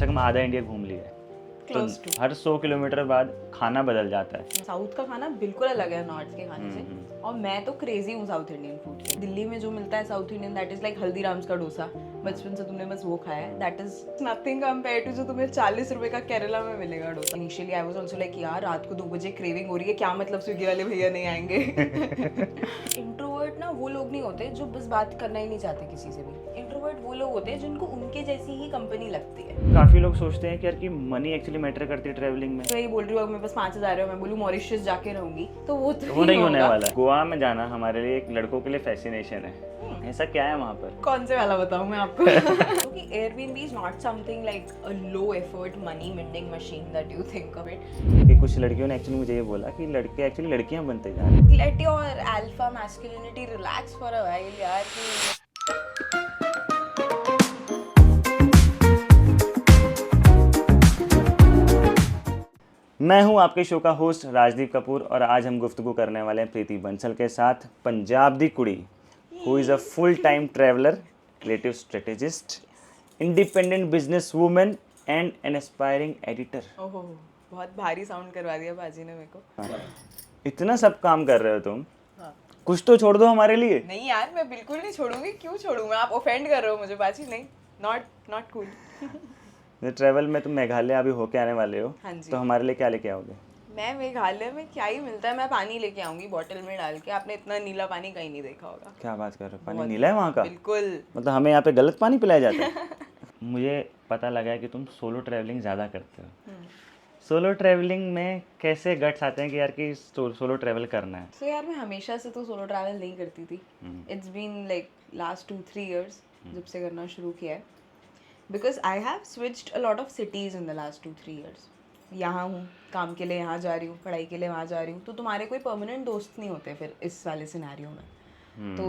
से कम आधा इंडिया घूम लिया है। तो हर 100 किलोमीटर बाद खाना बदल जाता है। साउथ का खाना बिल्कुल अलग है नॉर्थ के खाने से, और मैं तो क्रेजी हूँ साउथ इंडियन फूड से। दिल्ली में जो मिलता है south Indian, that is like Haldiram's का डोसा। बचपन से तुमने बस वो खाया है, that is nothing compare to जो तुम्हें 40 रुपए का केरला में मिलेगा dosa. Initially I was also like यार रात को 2 बजे क्रेविंग हो रही है, क्या मतलब स्विगी वाले भैया नहीं आएंगे। इंट्रोवर्ट ना वो लोग नहीं होते जो बस बात करना ही नहीं चाहते किसी से भी। इंट्रोवर्ट वो लोग होते हैं जिनको उनके जैसी ही कंपनी लगती है। काफी लोग सोचते हैं कि यार कि मनी एक्चुअली मैटर करती है ट्रैवलिंग में। तो यही बोल रही हूँ, अगर मेरे पास 5,000 है, मैं बोलूँ मॉरिशस जाके रहूंगी, तो वो नहीं होने वाला है। गोवा में जाना हमारे लिए एक लड़कों के लिए फैसिनेशन है। ऐसा क्या है वहाँ पर? कौन से वाला बताऊं मैं आपको? क्योंकि Airbnb is not something like a low effort money minting machine that you think of it. कि कुछ लड़कियों ने एक्चुअली मुझे ये बोला कि लड़के एक्चुअली लड़कियां बनते जा रहे हैं। Let your alpha masculinity relax for a while यार। मैं हूं आपके शो का होस्ट राजदीप कपूर और आज हम गुफ्तगू करने वाले हैं प्रीति बंसल के साथ, पंजाब दी कुड़ी, who is a full time traveller, creative strategist, independent business women and an aspiring editor. ओहो, बहुत भारी साउंड करवा दिया बाजी ने मेरे को। इतना सब काम कर रहे हो तुम, कुछ तो छोड़ दो हमारे लिए। नहीं यार, मैं बिल्कुल नहीं छोड़ूंगी। क्यों छोड़ूं मैं? आप ऑफेंड कर रहे हो मुझे बाजी। नहीं, नॉट कूल। ट्रैवल में तुम मेघालय अभी होके आने वाले हो, हाँ जी। तो हमारे लिए क्या लेके आओगे? मैं मेघालय में क्या ही मिलता है, मैं पानी लेके आऊंगी बॉटल में डाल के। आपने इतना नीला पानी कहीं नहीं देखा होगा। क्या बात कर रहे हो? पानी नीला है वहाँ का? बिल्कुल। मतलब हमें यहाँ पे गलत पानी पिलाया जाता है। मुझे पता लगा है कि तुम सोलो ट्रैवलिंग ज़्यादा करते हो। सोलो ट्रैवलिंग में कैसे गट्स आते हैं कि यार कि सोलो ट्रैवल करना है? तो यार मैं हमेशा से तो सोलो ट्रैवल नहीं करती थी। It's been like last 2-3 years जब से करना शुरू किया है, because I have switched a lot of cities in the last 2-3 years. यहाँ हूँ, काम के लिए यहाँ जा रही हूँ, पढ़ाई के लिए वहाँ जा रही हूँ, तो तुम्हारे कोई परमानेंट दोस्त नहीं होते फिर इस वाले सिनेरियो में। तो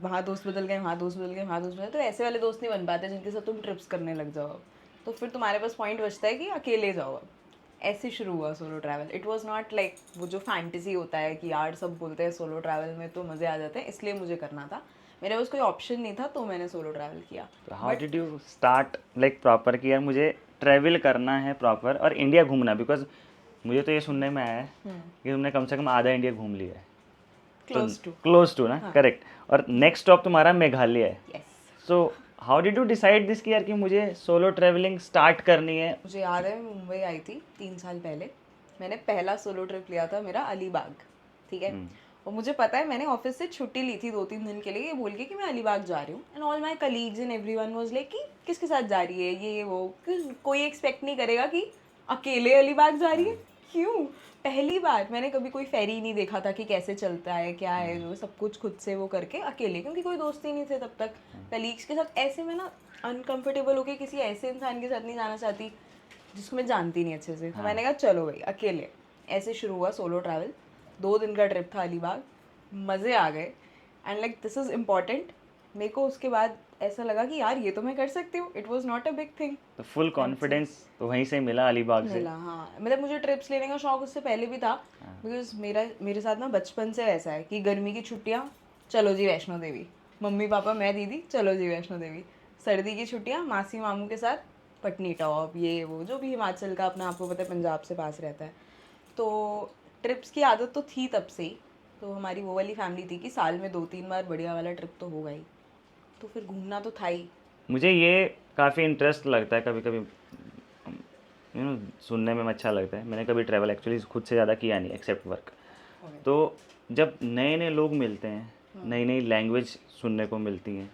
वहाँ दोस्त बदल गए, वहाँ दोस्त बदल गए, वहाँ दोस्त बदल, तो ऐसे वाले दोस्त नहीं बन पाते जिनके साथ तुम ट्रिप्स करने लग जाओ। तो फिर तुम्हारे पास पॉइंट बचता है कि अकेले जाओ। अब ऐसे शुरू हुआ solo travel. It was not like वो जो फैंटेसी होता है कि यार सब बोलते हैं सोलो ट्रैवल में तो मज़े आ जाते हैं, इसलिए मुझे करना था। मेरे पास कोई ऑप्शन नहीं था, तो मैंने सोलो ट्रैवल किया। How did you start like proper कि यार मुझे ट्रैवल करना है प्रॉपर और इंडिया घूमना? बिकॉज मुझे तो ये सुनने में आया है कि तुमने कम से कम आधा इंडिया घूम लिया है। क्लोज टू ना? करेक्ट। और नेक्स्ट स्टॉप तुम्हारा मेघालय है। So how did you decide this कि यार कि मुझे सोलो ट्रैवलिंग स्टार्ट करनी है? मुझे याद है, मैं मुंबई आई थी 3 साल पहले। मैंने पहला सोलो ट्रिप लिया था मेरा अलीबाग, ठीक है। और मुझे पता है मैंने ऑफिस से छुट्टी ली थी 2-3 दिन के लिए, ये बोल के कि मैं अलीबाग जा रही हूँ। And all my colleagues and everyone was like कि किसके साथ जा रही है ये वो। कोई एक्सपेक्ट नहीं करेगा कि अकेले अलीबाग जा रही है। क्यों? पहली बार मैंने कभी कोई फेरी नहीं देखा था कि कैसे चलता है, क्या है, जो सब कुछ खुद से वो करके अकेले, क्योंकि कोई दोस्त ही नहीं थे तब तक कलीग्स के साथ। ऐसे में ना अनकंफर्टेबल होके किसी ऐसे इंसान के साथ नहीं जाना चाहती जिसको मैं जानती नहीं अच्छे से। तो मैंने कहा चलो भाई अकेले। ऐसे शुरू हुआ सोलो ट्रैवल। 2 दिन का ट्रिप था अलीबाग, मज़े आ गए। And like this is important. मेरे को उसके बाद ऐसा लगा कि यार ये तो मैं कर सकती हूँ। It was not a big thing. तो फुल कॉन्फिडेंस तो वहीं से मिला अलीबाग से? मिला, हाँ। मतलब मुझे ट्रिप्स लेने का शौक उससे पहले भी था, बिकॉज मेरे साथ ना बचपन से वैसा है कि गर्मी की छुट्टियाँ चलो जी वैष्णो देवी, मम्मी पापा मैं दीदी चलो जी वैष्णो देवी। सर्दी की छुट्टियाँ मासी मामू के साथ पटनी टॉप, ये वो जो भी हिमाचल का अपना आपको पता है पंजाब से पास रहता है। तो ट्रिप्स की आदत तो थी तब से ही। तो हमारी वो वाली फैमिली थी कि साल में 2-3 बार बढ़िया वाला ट्रिप तो होगा ही, तो फिर घूमना तो था ही। मुझे ये काफ़ी इंटरेस्ट लगता है कभी कभी, सुनने में अच्छा लगता है। मैंने कभी ट्रैवल एक्चुअली खुद से ज़्यादा किया नहीं एक्सेप्ट वर्क। तो जब नए नए लोग मिलते हैं, नई नई लैंग्वेज सुनने को मिलती हैं,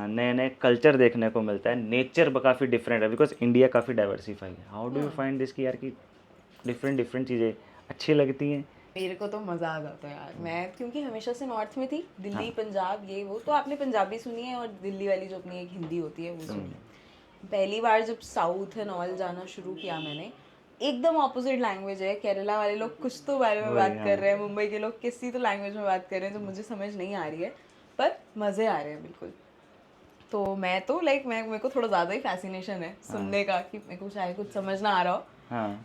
नए नए कल्चर देखने को मिलता है, नेचर काफ़ी डिफरेंट है बिकॉज इंडिया काफ़ी डाइवर्सिफाई है। How do you find this कि यार कि डिफरेंट चीज़ें अच्छी लगती हैं? मेरे को तो मज़ा आ जाता है यार। मैं क्योंकि हमेशा से नॉर्थ में थी, दिल्ली पंजाब ये वो, तो आपने पंजाबी सुनी है और दिल्ली वाली जो अपनी एक हिंदी होती है वो सुनी। पहली बार जब साउथ एंड ऑल जाना शुरू किया मैंने, एकदम ऑपोजिट लैंग्वेज है। केरला वाले लोग कुछ तो बारे में बात कर रहे हैं, मुंबई के लोग किसी तो लैंग्वेज में बात कर रहे हैं जो मुझे समझ नहीं आ रही है, पर मज़े आ रहे हैं बिल्कुल। तो मैं तो लाइक मेरे को थोड़ा ज़्यादा ही फैसिनेशन है सुनने का कि मेरे को चाहे कुछ समझ ना आ रहा हो,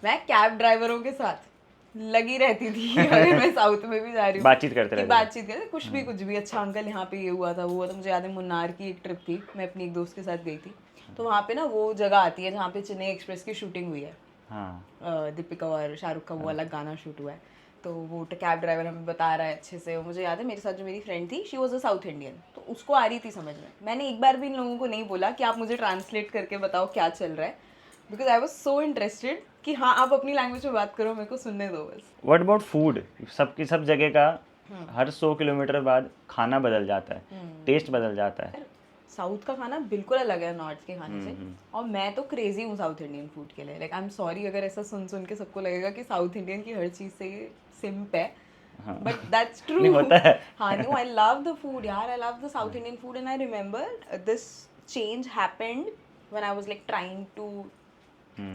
मैं कैब ड्राइवरों के साथ लगी रहती थी। अगर मैं साउथ में भी जा रही हूँ बातचीत करते कुछ भी अच्छा अंकल यहाँ पे ये हुआ था वो हुआ था। मुझे याद है मुन्नार की एक ट्रिप थी, मैं अपनी एक दोस्त के साथ गई थी। तो वहाँ पे ना वो जगह आती है जहाँ पे चेन्नई एक्सप्रेस की शूटिंग हुई है, हाँ दीपिका और शाहरुख का वो अलग गाना शूट हुआ है। तो वो कैब ड्राइवर हमें बता रहा है अच्छे से, मुझे याद है मेरे साथ जो मेरी फ्रेंड थी she was a south Indian, तो उसको आ रही थी समझ में। मैंने एक बार भी इन लोगों को नहीं बोला कि आप मुझे ट्रांसलेट करके बताओ क्या चल रहा है, because I was so interested कि हाँ आप अपनी लैंग्वेज में बात करो, मेरे को सुनने दो बस। What about food? सबकी सब जगह का हर 100 किलोमीटर बाद खाना बदल जाता है, टेस्ट बदल जाता है। साउथ का खाना बिल्कुल अलग है नॉर्थ के खाने से, और मैं तो क्रेजी हूँ साउथ इंडियन फूड के लिए। लाइक आई एम सॉरी अगर ऐसा सुन सुन के सबको लगेगा कि साउथ इंडियन की हर चीज़ से ये सिम्प है, बट दैट्स ट्रू। नहीं होता है। हाँ no, I love the food यार, I love the south Indian food, and I remember this change happened when I was like trying to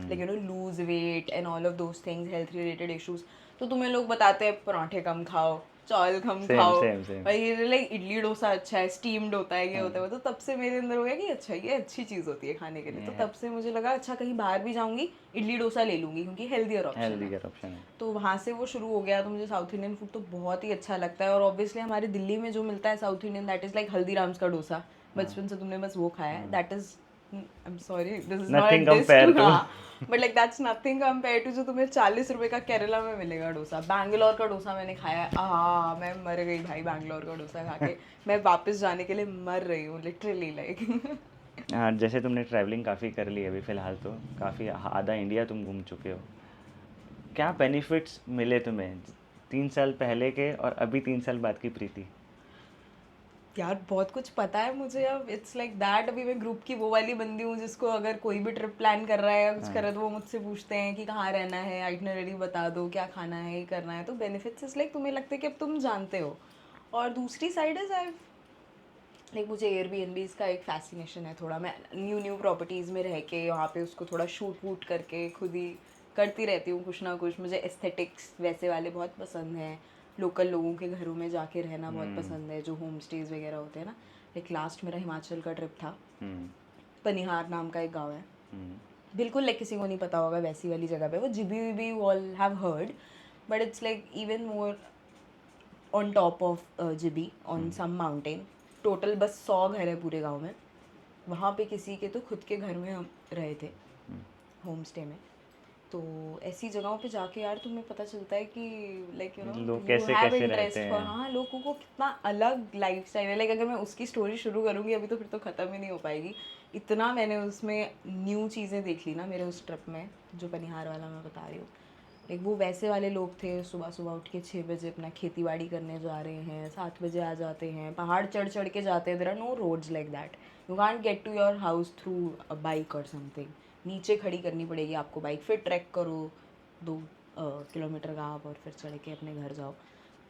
like you know lose weight and all of those things, health related issues। तो तुम्हें लोग बताते हैं पराठे कम खाओ, चावल कम खाओ, और ये लाइक इडली डोसा अच्छा है, स्टीम्ड होता है, ये होता है। तो तब से मेरे अंदर हो गया कि अच्छा ये अच्छी चीज़ होती है खाने के लिए। तो तब से मुझे लगा अच्छा कहीं बाहर भी जाऊंगी इडली डोसा ले लूंगी क्योंकि हेल्दियर ऑप्शन है। तो वहाँ से वो शुरू हो गया। तो मुझे साउथ इंडियन फूड तो बहुत ही अच्छा लगता है, और ऑब्वियसली हमारे दिल्ली में जो मिलता है south Indian, that is like Haldiram's का डोसा। बचपन से तुमने बस वो खाया है, that is I'm sorry, this is not a diss to, but like that's nothing compared to जो तुम्हें 40 रुपए का केरला में मिलेगा डोसा। बैंगलोर का डोसा मैंने खाया है, मैं मर गई भाई बैंगलोर का डोसा खा के। मैं वापस जाने के लिए मर रही हूँ लिटरली लाइक। हाँ, जैसे तुमने ट्रैवलिंग काफ़ी कर ली है अभी फ़िलहाल, तो काफ़ी आधा इंडिया तुम घूम चुके हो, क्या बेनिफिट्स मिले तुम्हें 3 साल पहले के और अभी 3 साल बाद की प्रीति? यार बहुत कुछ पता है मुझे अब, इट्स लाइक दैट। अभी मैं ग्रुप की वो वाली बंदी हूँ जिसको अगर कोई भी ट्रिप प्लान कर रहा है या कुछ कर रहा है तो वो मुझसे पूछते हैं कि कहाँ रहना है, आइटनरी बता दो, क्या खाना है, ये करना है। तो बेनिफिट्स इज लाइक तुम्हें लगता है कि अब तुम जानते हो। और दूसरी साइड इज आई लाइक मुझे एयरबीएनबीज़ का एक फैसिनेशन है थोड़ा। मैं न्यू प्रॉपर्टीज़ में रह के वहाँ पे उसको थोड़ा शूट वूट करके खुद ही करती रहती हूँ कुछ ना कुछ। मुझे एस्थेटिक्स वैसे वाले बहुत पसंद हैं, लोकल लोगों के घरों में जाके रहना बहुत पसंद है, जो होम स्टेज वगैरह होते हैं ना। लाइक लास्ट मेरा हिमाचल का ट्रिप था, पनिहार नाम का एक गाँव है, बिल्कुल लाइक किसी को नहीं पता होगा वैसी वाली जगह पे। वो जिबी विबी all have heard, but it's like even more on top of जिबी ऑन सम माउंटेन। टोटल बस 100 घर है पूरे गांव में। वहाँ पे किसी के तो खुद के घर में हम रहे थे होम स्टे में। तो ऐसी जगहों पे जाके यार तुम्हें पता चलता है कि लाइक यू नो लोग यू कैसे हैव कैसे इंटरेस्ट रहते फॉर, हैं। हाँ लोगों को कितना अलग लाइफ स्टाइल है। लाइक अगर मैं उसकी स्टोरी शुरू करूँगी अभी तो फिर तो ख़त्म ही नहीं हो पाएगी। इतना मैंने उसमें न्यू चीज़ें देख ली ना मेरे उस ट्रिप में, जो पनिहार वाला मैं बता रही हूँ। एक वो वैसे वाले लोग थे, सुबह सुबह उठ के 6 बजे अपना खेती बाड़ी करने जा रहे हैं, 7 बजे आ जाते हैं, पहाड़ चढ़ चढ़ के जाते हैं। There are no roads like that, you can't get to your house through a bike और समथिंग। नीचे खड़ी करनी पड़ेगी आपको बाइक, फिर ट्रैक करो 2 किलोमीटर का आप, और फिर चढ़ के अपने घर जाओ।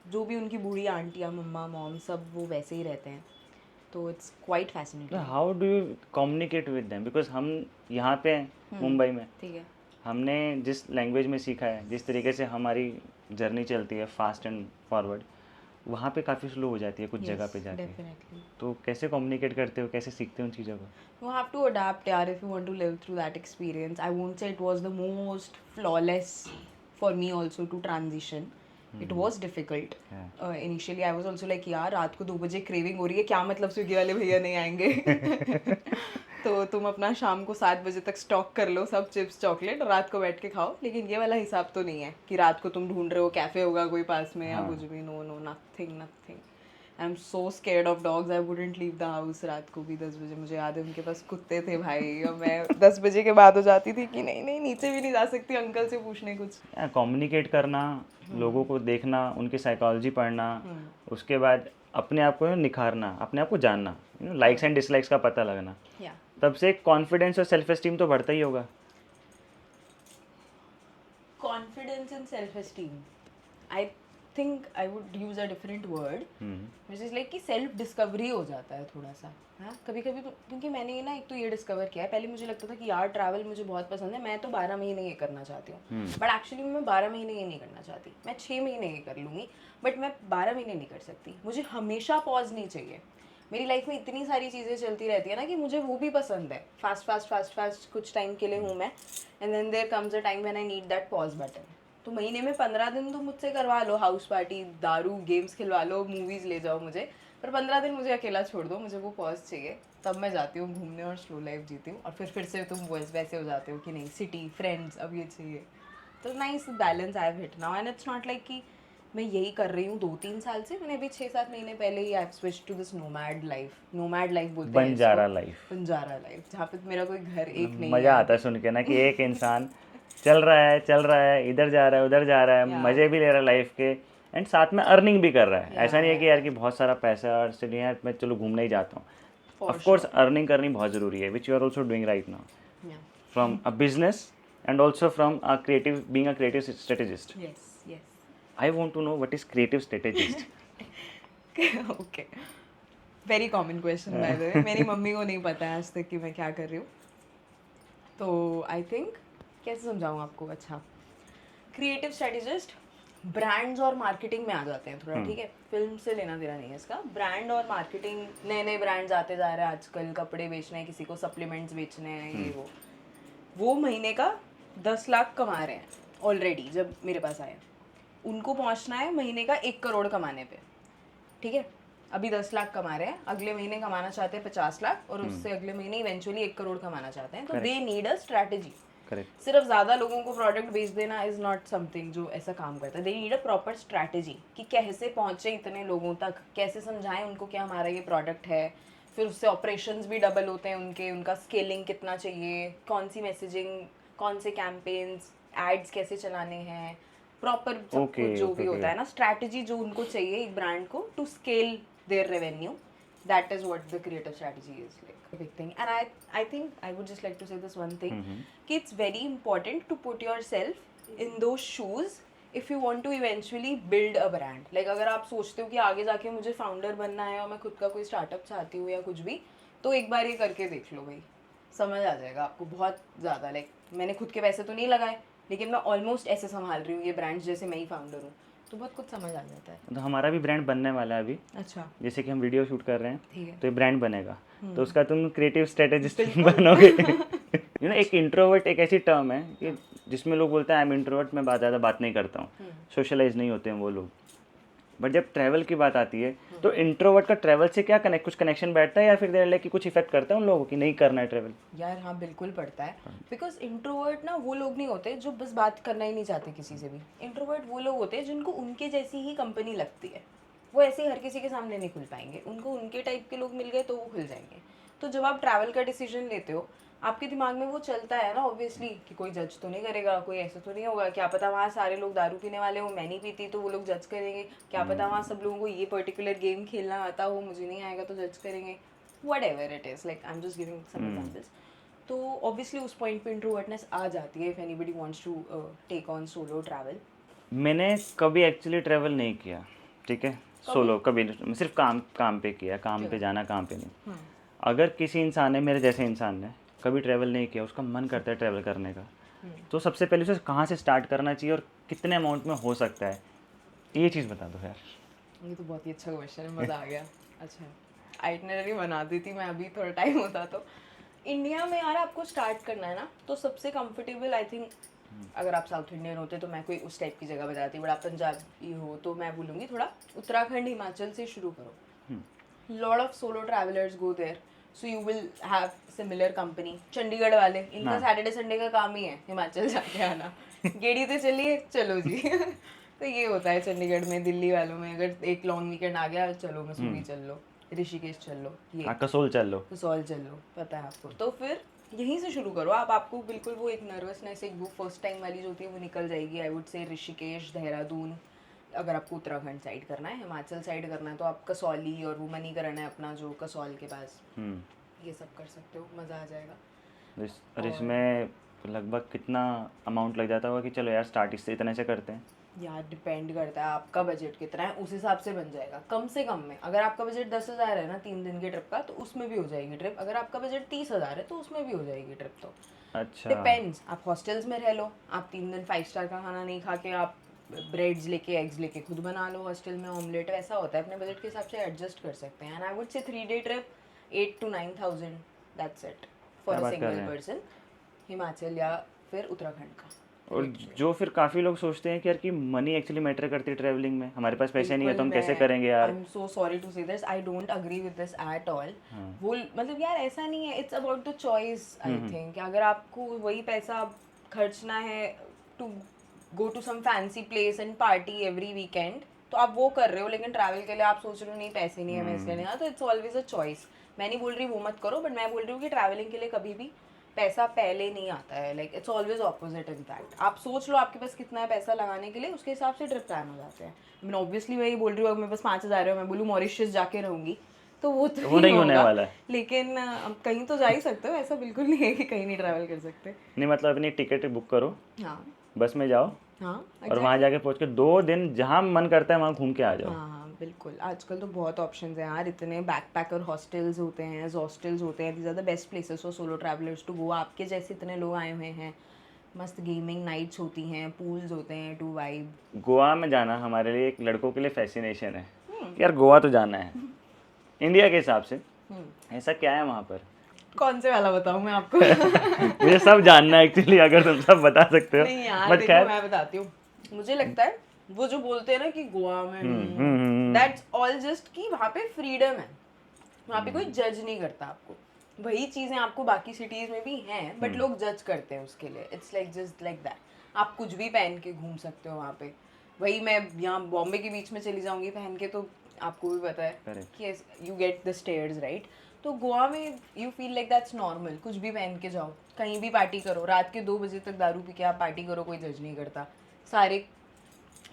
जो भी उनकी बूढ़ी आंटियाँ, मम्मा, मॉम, सब वो वैसे ही रहते हैं। तो it's quite fascinating. How do you communicate with them? Because हम यहाँ पे हैं मुंबई में, ठीक है, हमने जिस लैंग्वेज में सीखा है, जिस तरीके से हमारी जर्नी चलती है फास्ट एंड फॉरवर्ड, वहाँ पे काफ़ी स्लो हो जाती है कुछ जगह पे जाके। डेफिनेटली। तो कैसे कम्युनिकेट करते हो, कैसे सीखते हो उन चीज़ों को? You have to adapt, yaar, if you want to live through that experience. I won't say it was the most flawless for me also to transition. It was difficult. Initially, I was also like, यार रात को 2 बजे craving हो रही है, क्या मतलब Swiggy वाले भैया नहीं आएंगे। तो तुम अपना शाम को 7 बजे तक स्टॉक कर लो सब चिप्स चॉकलेट, और रात को बैठ के खाओ। लेकिन ये वाला हिसाब तो नहीं है कि रात को तुम ढूंढ रहे हो कैफ़े होगा कोई पास में या कुछ भी। No no, nothing nothing. I am so scared of dogs, I wouldn't leave the house रात को भी 10 बजे। मुझे याद है उनके पास कुत्ते थे भाई, और मैं 10 बजे के बाद हो जाती थी कि नहीं नहीं नीचे भी नहीं जा सकती अंकल से पूछने कुछ। कम्युनिकेट करना, लोगों को देखना, उनकी साइकोलॉजी पढ़ना, उसके बाद अपने आप को निखारना, अपने आप को जानना, लाइक्स एंड डिसलाइक्स का पता लगना, तब से कॉन्फिडेंस और सेल्फ एस्टीम तो बढ़ता ही होगा। Confidence and self esteem, I think I would use a different word, which is like कि सेल्फ डिस्कवरी हो जाता है थोड़ा सा। हाँ कभी कभी तो, क्योंकि मैंने ना एक तो ये डिस्कवर किया है, पहले मुझे लगता था कि यार ट्रैवल मुझे बहुत पसंद है, मैं तो 12 महीने ये करना चाहती हूँ। बट एक्चुअली मैं 12 महीने ये नहीं करना चाहती, मैं 6 महीने ये कर लूँगी, बट मैं 12 महीने नहीं कर सकती। मुझे हमेशा पॉज नहीं चाहिए। मेरी लाइफ में इतनी सारी चीज़ें चलती रहती है ना कि मुझे वो भी पसंद है, फास्ट फास्ट फास्ट फास्ट कुछ टाइम के लिए हूँ मैं, and then there comes a time when I need that pause button. तो महीने में 15 दिन तो मुझसे करवा लो, हाउस पार्टी, दारू, गेम्स खिलवा लो, मूवीज़ ले जाओ मुझे, पर 15 दिन मुझे अकेला छोड़ दो, मुझे वो पॉज चाहिए, तब मैं जाती हूँ घूमने और स्लो लाइफ जीती हूँ। और फिर से तुम वैसे हो जाते हो कि नहीं सिटी फ्रेंड्स अब ये चाहिए। तो nice balance I have hit now and it's not like कि मैं यही कर रही हूँ 2-3 साल से। मैंने अभी 6-7 महीने पहले ही I have switch to this nomad life बोलते हैं बंजारा लाइफ। बंजारा लाइफ, जहाँ पे मेरा कोई घर एक नहीं मज़ा है। आता है सुन के ना कि एक इंसान चल रहा है, इधर जा रहा है, उधर जा रहा है, मज़े भी ले रहा है लाइफ के, एंड साथ में अर्निंग भी कर रहा है। ऐसा नहीं है कि यार कि बहुत सारा पैसा है और इसलिए यार मैं चलो घूमने ही जाता हूँ। ऑफ कोर्स अर्निंग करनी बहुत ज़रूरी है, which you are also doing right now from a business and also from a creative, being a creative strategist. I want to know what is creative strategist. Okay, very common question by the way. मेरी mummy को नहीं पता है आज तक कि मैं क्या कर रही हूँ। तो आई थिंक कैसे समझाऊँ आपको। अच्छा, क्रिएटिव स्ट्रेटेजिस्ट ब्रांड्स और मार्केटिंग में आ जाते हैं थोड़ा, ठीक है। फिल्म से लेना देना नहीं है इसका। ब्रांड और मार्केटिंग, नए नए ब्रांड्स आते जा रहे हैं आजकल, कपड़े बेचने हैं, किसी को सप्लीमेंट्स बेचने हैं, ये वो महीने का 10 लाख कमा रहे हैं ऑलरेडी। जब मेरे पास आए, उनको पहुंचना है महीने का 1 करोड़ कमाने पे, ठीक है। अभी 10 लाख कमा रहे हैं, अगले महीने कमाना चाहते हैं 50 लाख, और उससे अगले महीने इवेंचुअली 1 करोड़ कमाना चाहते हैं। तो दे नीड अ स्ट्रैटेजी। सिर्फ ज़्यादा लोगों को प्रोडक्ट बेच देना इज़ नॉट समथिंग जो ऐसा काम करता है। They need a proper strategy कि कैसे पहुँचे इतने लोगों तक, कैसे समझाएं उनको कि हमारा ये प्रोडक्ट है। फिर उससे ऑपरेशंस भी डबल होते हैं उनका स्केलिंग कितना चाहिए, कौन सी मैसेजिंग, कौन से कैंपेन्स, एड्स कैसे चलाने हैं, प्रॉपर सब कुछ जो भी होता है ना, स्ट्रैटेजी जो उनको चाहिए एक ब्रांड को to scale their revenue. That is what the creative strategy is, like a big thing. And I think I would just like to say this one thing, कि it's very important to put yourself in those shoes if you want to eventually build a brand. Like अगर आप सोचते हो कि आगे जाके मुझे founder बनना है और मैं खुद का कोई स्टार्टअप चाहती हूँ या कुछ भी, तो एक बार ये करके देख लो भाई, समझ आ जाएगा आपको बहुत ज़्यादा। लाइक मैंने खुद के पैसे तो नहीं लगाए, लेकिन मैं ऑलमोस्ट ऐसे संभाल रही हूँ ये ब्रांड्स जैसे मैं ही फाउंडर हूँ, तो बहुत कुछ समझ आ जाता है। तो हमारा भी ब्रांड बनने वाला है अभी। अच्छा, जैसे कि हम वीडियो शूट कर रहे हैं, ठीक है, तो ये ब्रांड बनेगा, तो उसका तुम क्रिएटिव स्ट्रेटेजिस्ट बनोगे। यू नो, एक इंट्रोवर्ट एक ऐसी टर्म है कि जिसमें लोग बोलते हैं आई एम इंट्रोवर्ट, मैं ज़्यादा बात नहीं करता हूँ, सोशलाइज नहीं होते हैं वो लोग। बट जब ट्रैवल की बात आती है तो इंट्रोवर्ट का ट्रैवल से क्या कुछ कनेक्शन बैठता है, या फिर देर कि कुछ इफेक्ट करता है उन लोगों की नहीं करना है ट्रैवल? यार हाँ, बिल्कुल पड़ता है। बिकॉज इंट्रोवर्ट ना वो लोग नहीं होते जो बस बात करना ही नहीं चाहते किसी से भी। इंट्रोवर्ट वो लोग होते हैं जिनको उनके जैसी ही कंपनी लगती है। वो ऐसे ही हर किसी के सामने नहीं खुल पाएंगे, उनको उनके टाइप के लोग मिल गए तो वो खुल जाएंगे। तो जब आप ट्रैवल का डिसीजन लेते हो, आपके दिमाग में वो चलता है ना ऑब्वियसली कि कोई जज तो नहीं करेगा, कोई ऐसा तो नहीं होगा, क्या पता वहाँ सारे लोग दारू पीने वाले हो, मैं नहीं पीती तो वो लोग जज करेंगे, क्या पता वहाँ सब लोगों को ये पर्टिकुलर गेम खेलना आता हो, मुझे नहीं आएगा तो जज करेंगे। Whatever it is, like I'm just giving some examples. तो ऑब्वियसली उस पॉइंट पे इंट्रोवर्टनेस आ जाती है if anybody wants to take on solo travel. मैंने कभी एक्चुअली ट्रैवल नहीं किया, ठीक है, सोलो कभी नहीं, सिर्फ काम पे किया, काम पे जाना, काम पे नहीं। अगर किसी इंसान ने, मेरे जैसे इंसान ने कभी ट्रैवल नहीं किया, उसका मन करता है ट्रैवल करने का, तो सबसे पहले उसे कहाँ से स्टार्ट करना चाहिए और कितने अमाउंट में हो सकता है, ये चीज़ बता दो यार। ये तो बहुत ही अच्छा क्वेश्चन है, मज़ा आ गया। अच्छा, आइटनरी बना दी थी मैं अभी थोड़ा टाइम होता तो। इंडिया में यार आपको स्टार्ट करना है ना, तो सबसे कंफर्टेबल आई थिंक, अगर आप साउथ इंडियन होते तो मैं कोई उस टाइप की जगह बताती, बट आप पंजाबी हो तो मैं बोलूँगी थोड़ा उत्तराखंड हिमाचल से शुरू करो। Lot of solo travellers go there, so you will have similar company. Chandigarh वाले, इनका सैटरडे संडे का काम ही है हिमाचल जाके आना, गेड़ी तो चलिए चलो जी। तो ये होता है चंडीगढ़ में। दिल्ली वालों में अगर एक लॉन्ग वीकेंड आ गया, चलो मसूरी चल लो, ऋषिकेश चल लो, ये कसोल चल लो, पता है आपको। तो फिर यहीं से शुरू करो आप। आपको बिल्कुल वो एक नर्वसनेस, एक वो फर्स्ट टाइम वाली जो होती है वो निकल जाएगी। आई वुड से ऋषिकेश, देहरादून, अगर आपको उत्तराखंड साइड करना है, हिमाचल साइड करना है तो आप कसौली और वो मणिकरण है अपना जो कसौल के पास, ये सब कर सकते हो, मज़ा आ जाएगा। और इसमें लगभग कितना अमाउंट लग जाता होगा कि चलो यार स्टार्ट इससे इतने से करते हैं? यार डिपेंड करता है आपका बजट कितना है, उस हिसाब से बन जाएगा। कम से कम में अगर आपका बजट 10,000 है ना 3 दिन के ट्रिप का, तो उसमें भी हो जाएगी ट्रिप। अगर आपका बजट 30,000 है तो उसमें भी हो जाएगी ट्रिप। तो अच्छा, डिपेंड्स। आप हॉस्टल्स में रह लो, आप 3 दिन 5 स्टार का खाना नहीं खा के आप ब्रेड्स लेके, एग्स लेके खुद बना लो हॉस्टल में, ऑमलेट, ऐसा होता है। अपने बजट के हिसाब से एडजस्ट कर सकते हैं। एंड आई वुड से 3 day trip 8 to 9,000, that's it for a single person, Himachal या फिर उत्तराखंड का। और जो फिर काफ़ी लोग सोचते हैं कि यार कि मनी एक्चुअली मैटर करती है ट्रैवलिंग में, हमारे पास पैसे नहीं है तो हम कैसे करेंगे यार। I am so sorry to say this, I don't agree with this at all. हाँ। वो मतलब यार ऐसा नहीं है, it's about the choice I think. अगर आपको वही पैसा खर्चना है to go to some fancy place and party every weekend, तो आप वो कर रहे हो, लेकिन ट्रैवल के लिए आप सोच रहे हो नहीं पैसे नहीं है मैं इसलिए नहीं, तो इट्स ऑलवेज अ चॉइस। मैं नहीं बोल रही वो मत करो, बट मैं बोल रही हूँ कि ट्रैवलिंग के लिए कभी भी पैसा पहले नहीं आता है, like it's always opposite in fact. आप सोच लो आपके पास कितना है पैसा लगाने के लिए, उसके हिसाब से ट्रिप प्लान हो जाते हैं। मैं ऑब्वियसली वही बोल रही हूँ, अगर मेरे पास 5,000 है, मैं बोलूँ मॉरिशस जाके रहूँगी, तो वो तो वो नहीं होने होगा। वाला है। लेकिन अब कहीं तो जा ही सकते हो, ऐसा बिल्कुल नहीं है कि कहीं नहीं ट्रैवल कर सकते। नहीं मतलब अपनी टिकट बुक करो, हाँ बस में जाओ हाँ और वहाँ जाके पहुँच के 2 दिन जहाँ मन करता है वहाँ घूम के आ जाओ। हाँ हाँ बिल्कुल। आजकल तो बहुत ऑप्शंस हैं यार, इतने बैकपैकर हॉस्टल्स होते हैं, हॉस्टल्स होते हैं, these are the best places for solo travellers to go. आपके जैसे इतने लोग आए हुए हैं, मस्त गेमिंग नाइट्स होती हैं, पूल्स होते हैं टू वाइब। गोवा में जाना हमारे लिए एक लड़कों के लिए फैसिनेशन है कि यार गोवा तो जाना है इंडिया के हिसाब से। ऐसा क्या है वहाँ पर? कौन से वाला बताऊँ मैं आपको? मुझे सब जानना है एक्चुअली, अगर तुम सब बता सकते हो। नहीं यार बट देखो खैर मैं बताती हूँ। मुझे लगता है वो जो बोलते हैं ना कि गोवा में हम्म। दैट्स ऑल जस्ट कि वहाँ पे फ्रीडम है, वहाँ पे कोई जज नहीं करता आपको। वही चीज़ें आपको बाकी सिटीज़ में भी हैं, बट लोग जज करते हैं उसके लिए। It's like just like that. आप कुछ भी पहन के घूम सकते हो वहाँ पे। वही मैं यहाँ बॉम्बे के बीच में चली जाऊँगी पहन के, तो आपको भी पता है Correct. कि you get the stairs right. तो गोवा में you feel like that's normal, कुछ भी पहन के जाओ, कहीं भी पार्टी करो, रात के 2 बजे तक दारू पी के आप पार्टी करो, कोई जज नहीं करता। सारे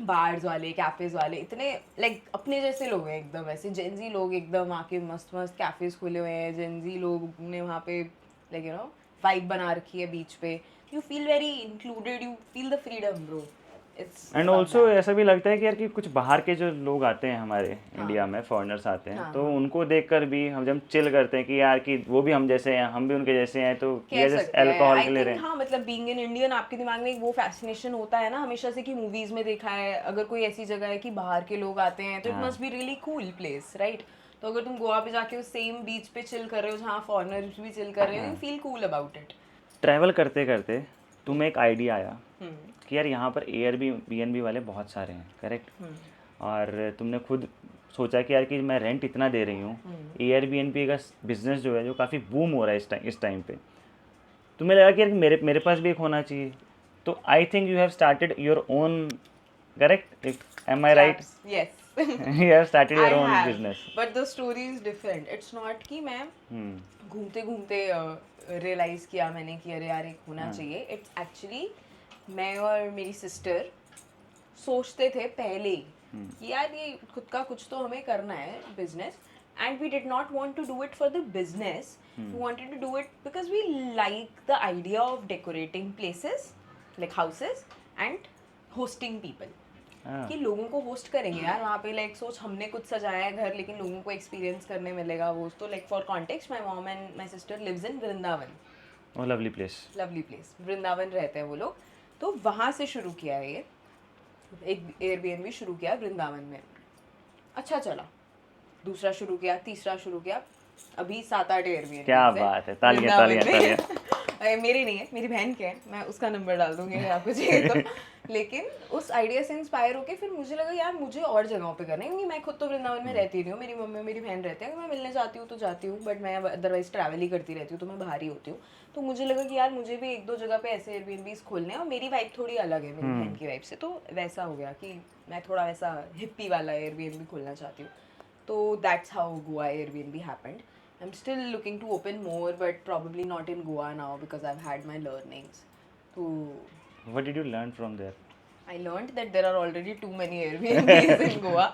बार्स वाले कैफेज वाले इतने लाइक अपने जैसे लोग हैं एकदम, ऐसे जेंजी लोग एकदम आके मस्त मस्त कैफेज खुले हुए हैं, जेंजी लोग ने वहाँ पे लाइक यू नो वाइब बना रखी है बीच पे। You feel very included, you feel the freedom bro. It's and also ऐसा भी लगता है कि यार कि कुछ बाहर के जो लोग आते हैं हमारे इंडिया में, फॉरेनर्स आते हैं, हाँ, तो उनको देखकर भी हम जब चिल करते हैं कि यार कि वो भी हम जैसे हैं, हम भी उनके जैसे हैं, तो कह जस्ट सकते हैं अल्कोहल आई के ले रहे थिंक। हैं। हाँ मतलब बीइंग एन इंडियन आपके दिमाग में एक वो फैसिनेशन होता है ना हमेशा से, कि मूवीज में देखा है अगर कोई ऐसी जगह है कि बाहर के लोग आते हैं तो it must be really cool place right. तो अगर तुम गोवा पे जाके उस सेम बीच पे चिल कर रहे हो जहाँ फॉरेनर्स भी चिल कर रहे हो, you feel cool about it. Travel करते करते तुम्हें एक आइडिया आया कि यार यहाँ पर एयरबीएनबी वाले बहुत सारे हैं, करेक्ट? और तुमने खुद सोचा कि यार कि मैं रेंट इतना दे रही हूँ, एयरबीएनबी का बिजनेस जो है जो काफ़ी बूम हो रहा है इस टाइम पे, तुम्हें लगा कि यार मेरे पास भी एक होना चाहिए। तो I think you have started your own, correct? Am I right? Yes you have started your I own have, business. but the story is different. It's not कि मैं घूमते घूमते रियलाइज किया मैंने कि अरे यार एक होना चाहिए। इट्स एक्चुअली मैं और मेरी सिस्टर सोचते थे पहले ही कि यार ये खुद का कुछ तो हमें करना है business, and we did not want to do it for the business, we wanted to do it because we like the idea of decorating places like houses and hosting people. कि लोगों को होस्ट करेंगे यार वहाँ पे, like सोच हमने कुछ सजाया है घर, लेकिन लोगों को एक्सपीरियंस करने मिलेगा वो। तो like for context, my mom and my sister lives in Vrindavan. Oh lovely place. Lovely place, Vrindavan रहते हैं वो लोग। तो वहाँ से शुरू किया है ये, एक एयरबीएनबी शुरू किया वृंदावन में, अच्छा चला। दूसरा शुरू किया, तीसरा शुरू किया, अभी 7-8 एयरबीएनबी। क्या बात है, तालियां तालियां तालियां। मेरी नहीं है, मेरी बहन के है, मैं उसका नंबर डाल दूंगी अगर आपको चाहिए तो। लेकिन उस आइडिया से इंस्पायर होके फिर मुझे लगा यार मुझे और जगहों पे करना है, क्योंकि मैं खुद तो वृंदावन में रहती रही हूँ, मेरी मम्मी मेरी बहन रहते हैं, मैं मिलने जाती हूँ तो जाती हूँ, बट मैं अदरवाइज ट्रैवल ही करती रहती हूँ, तो मैं बाहर ही होती हूँ। तो मुझे लगा कि यार मुझे भी 1-2 जगह पे ऐसे एयरबीएनबीज खोलने हैं, और मेरी वाइब थोड़ी अलग है मेरी बहन की वाइब से, तो वैसा हो गया कि मैं थोड़ा वैसा हिप्पी वाला एयरबीएनबी खोलना चाहती हूँ। तो that's how Goa Airbnb happened. I'm still looking to open more, but probably not in Goa now because I've had my learnings. So What did you learn from there? I learned that there are already too many Airbnbs in Goa.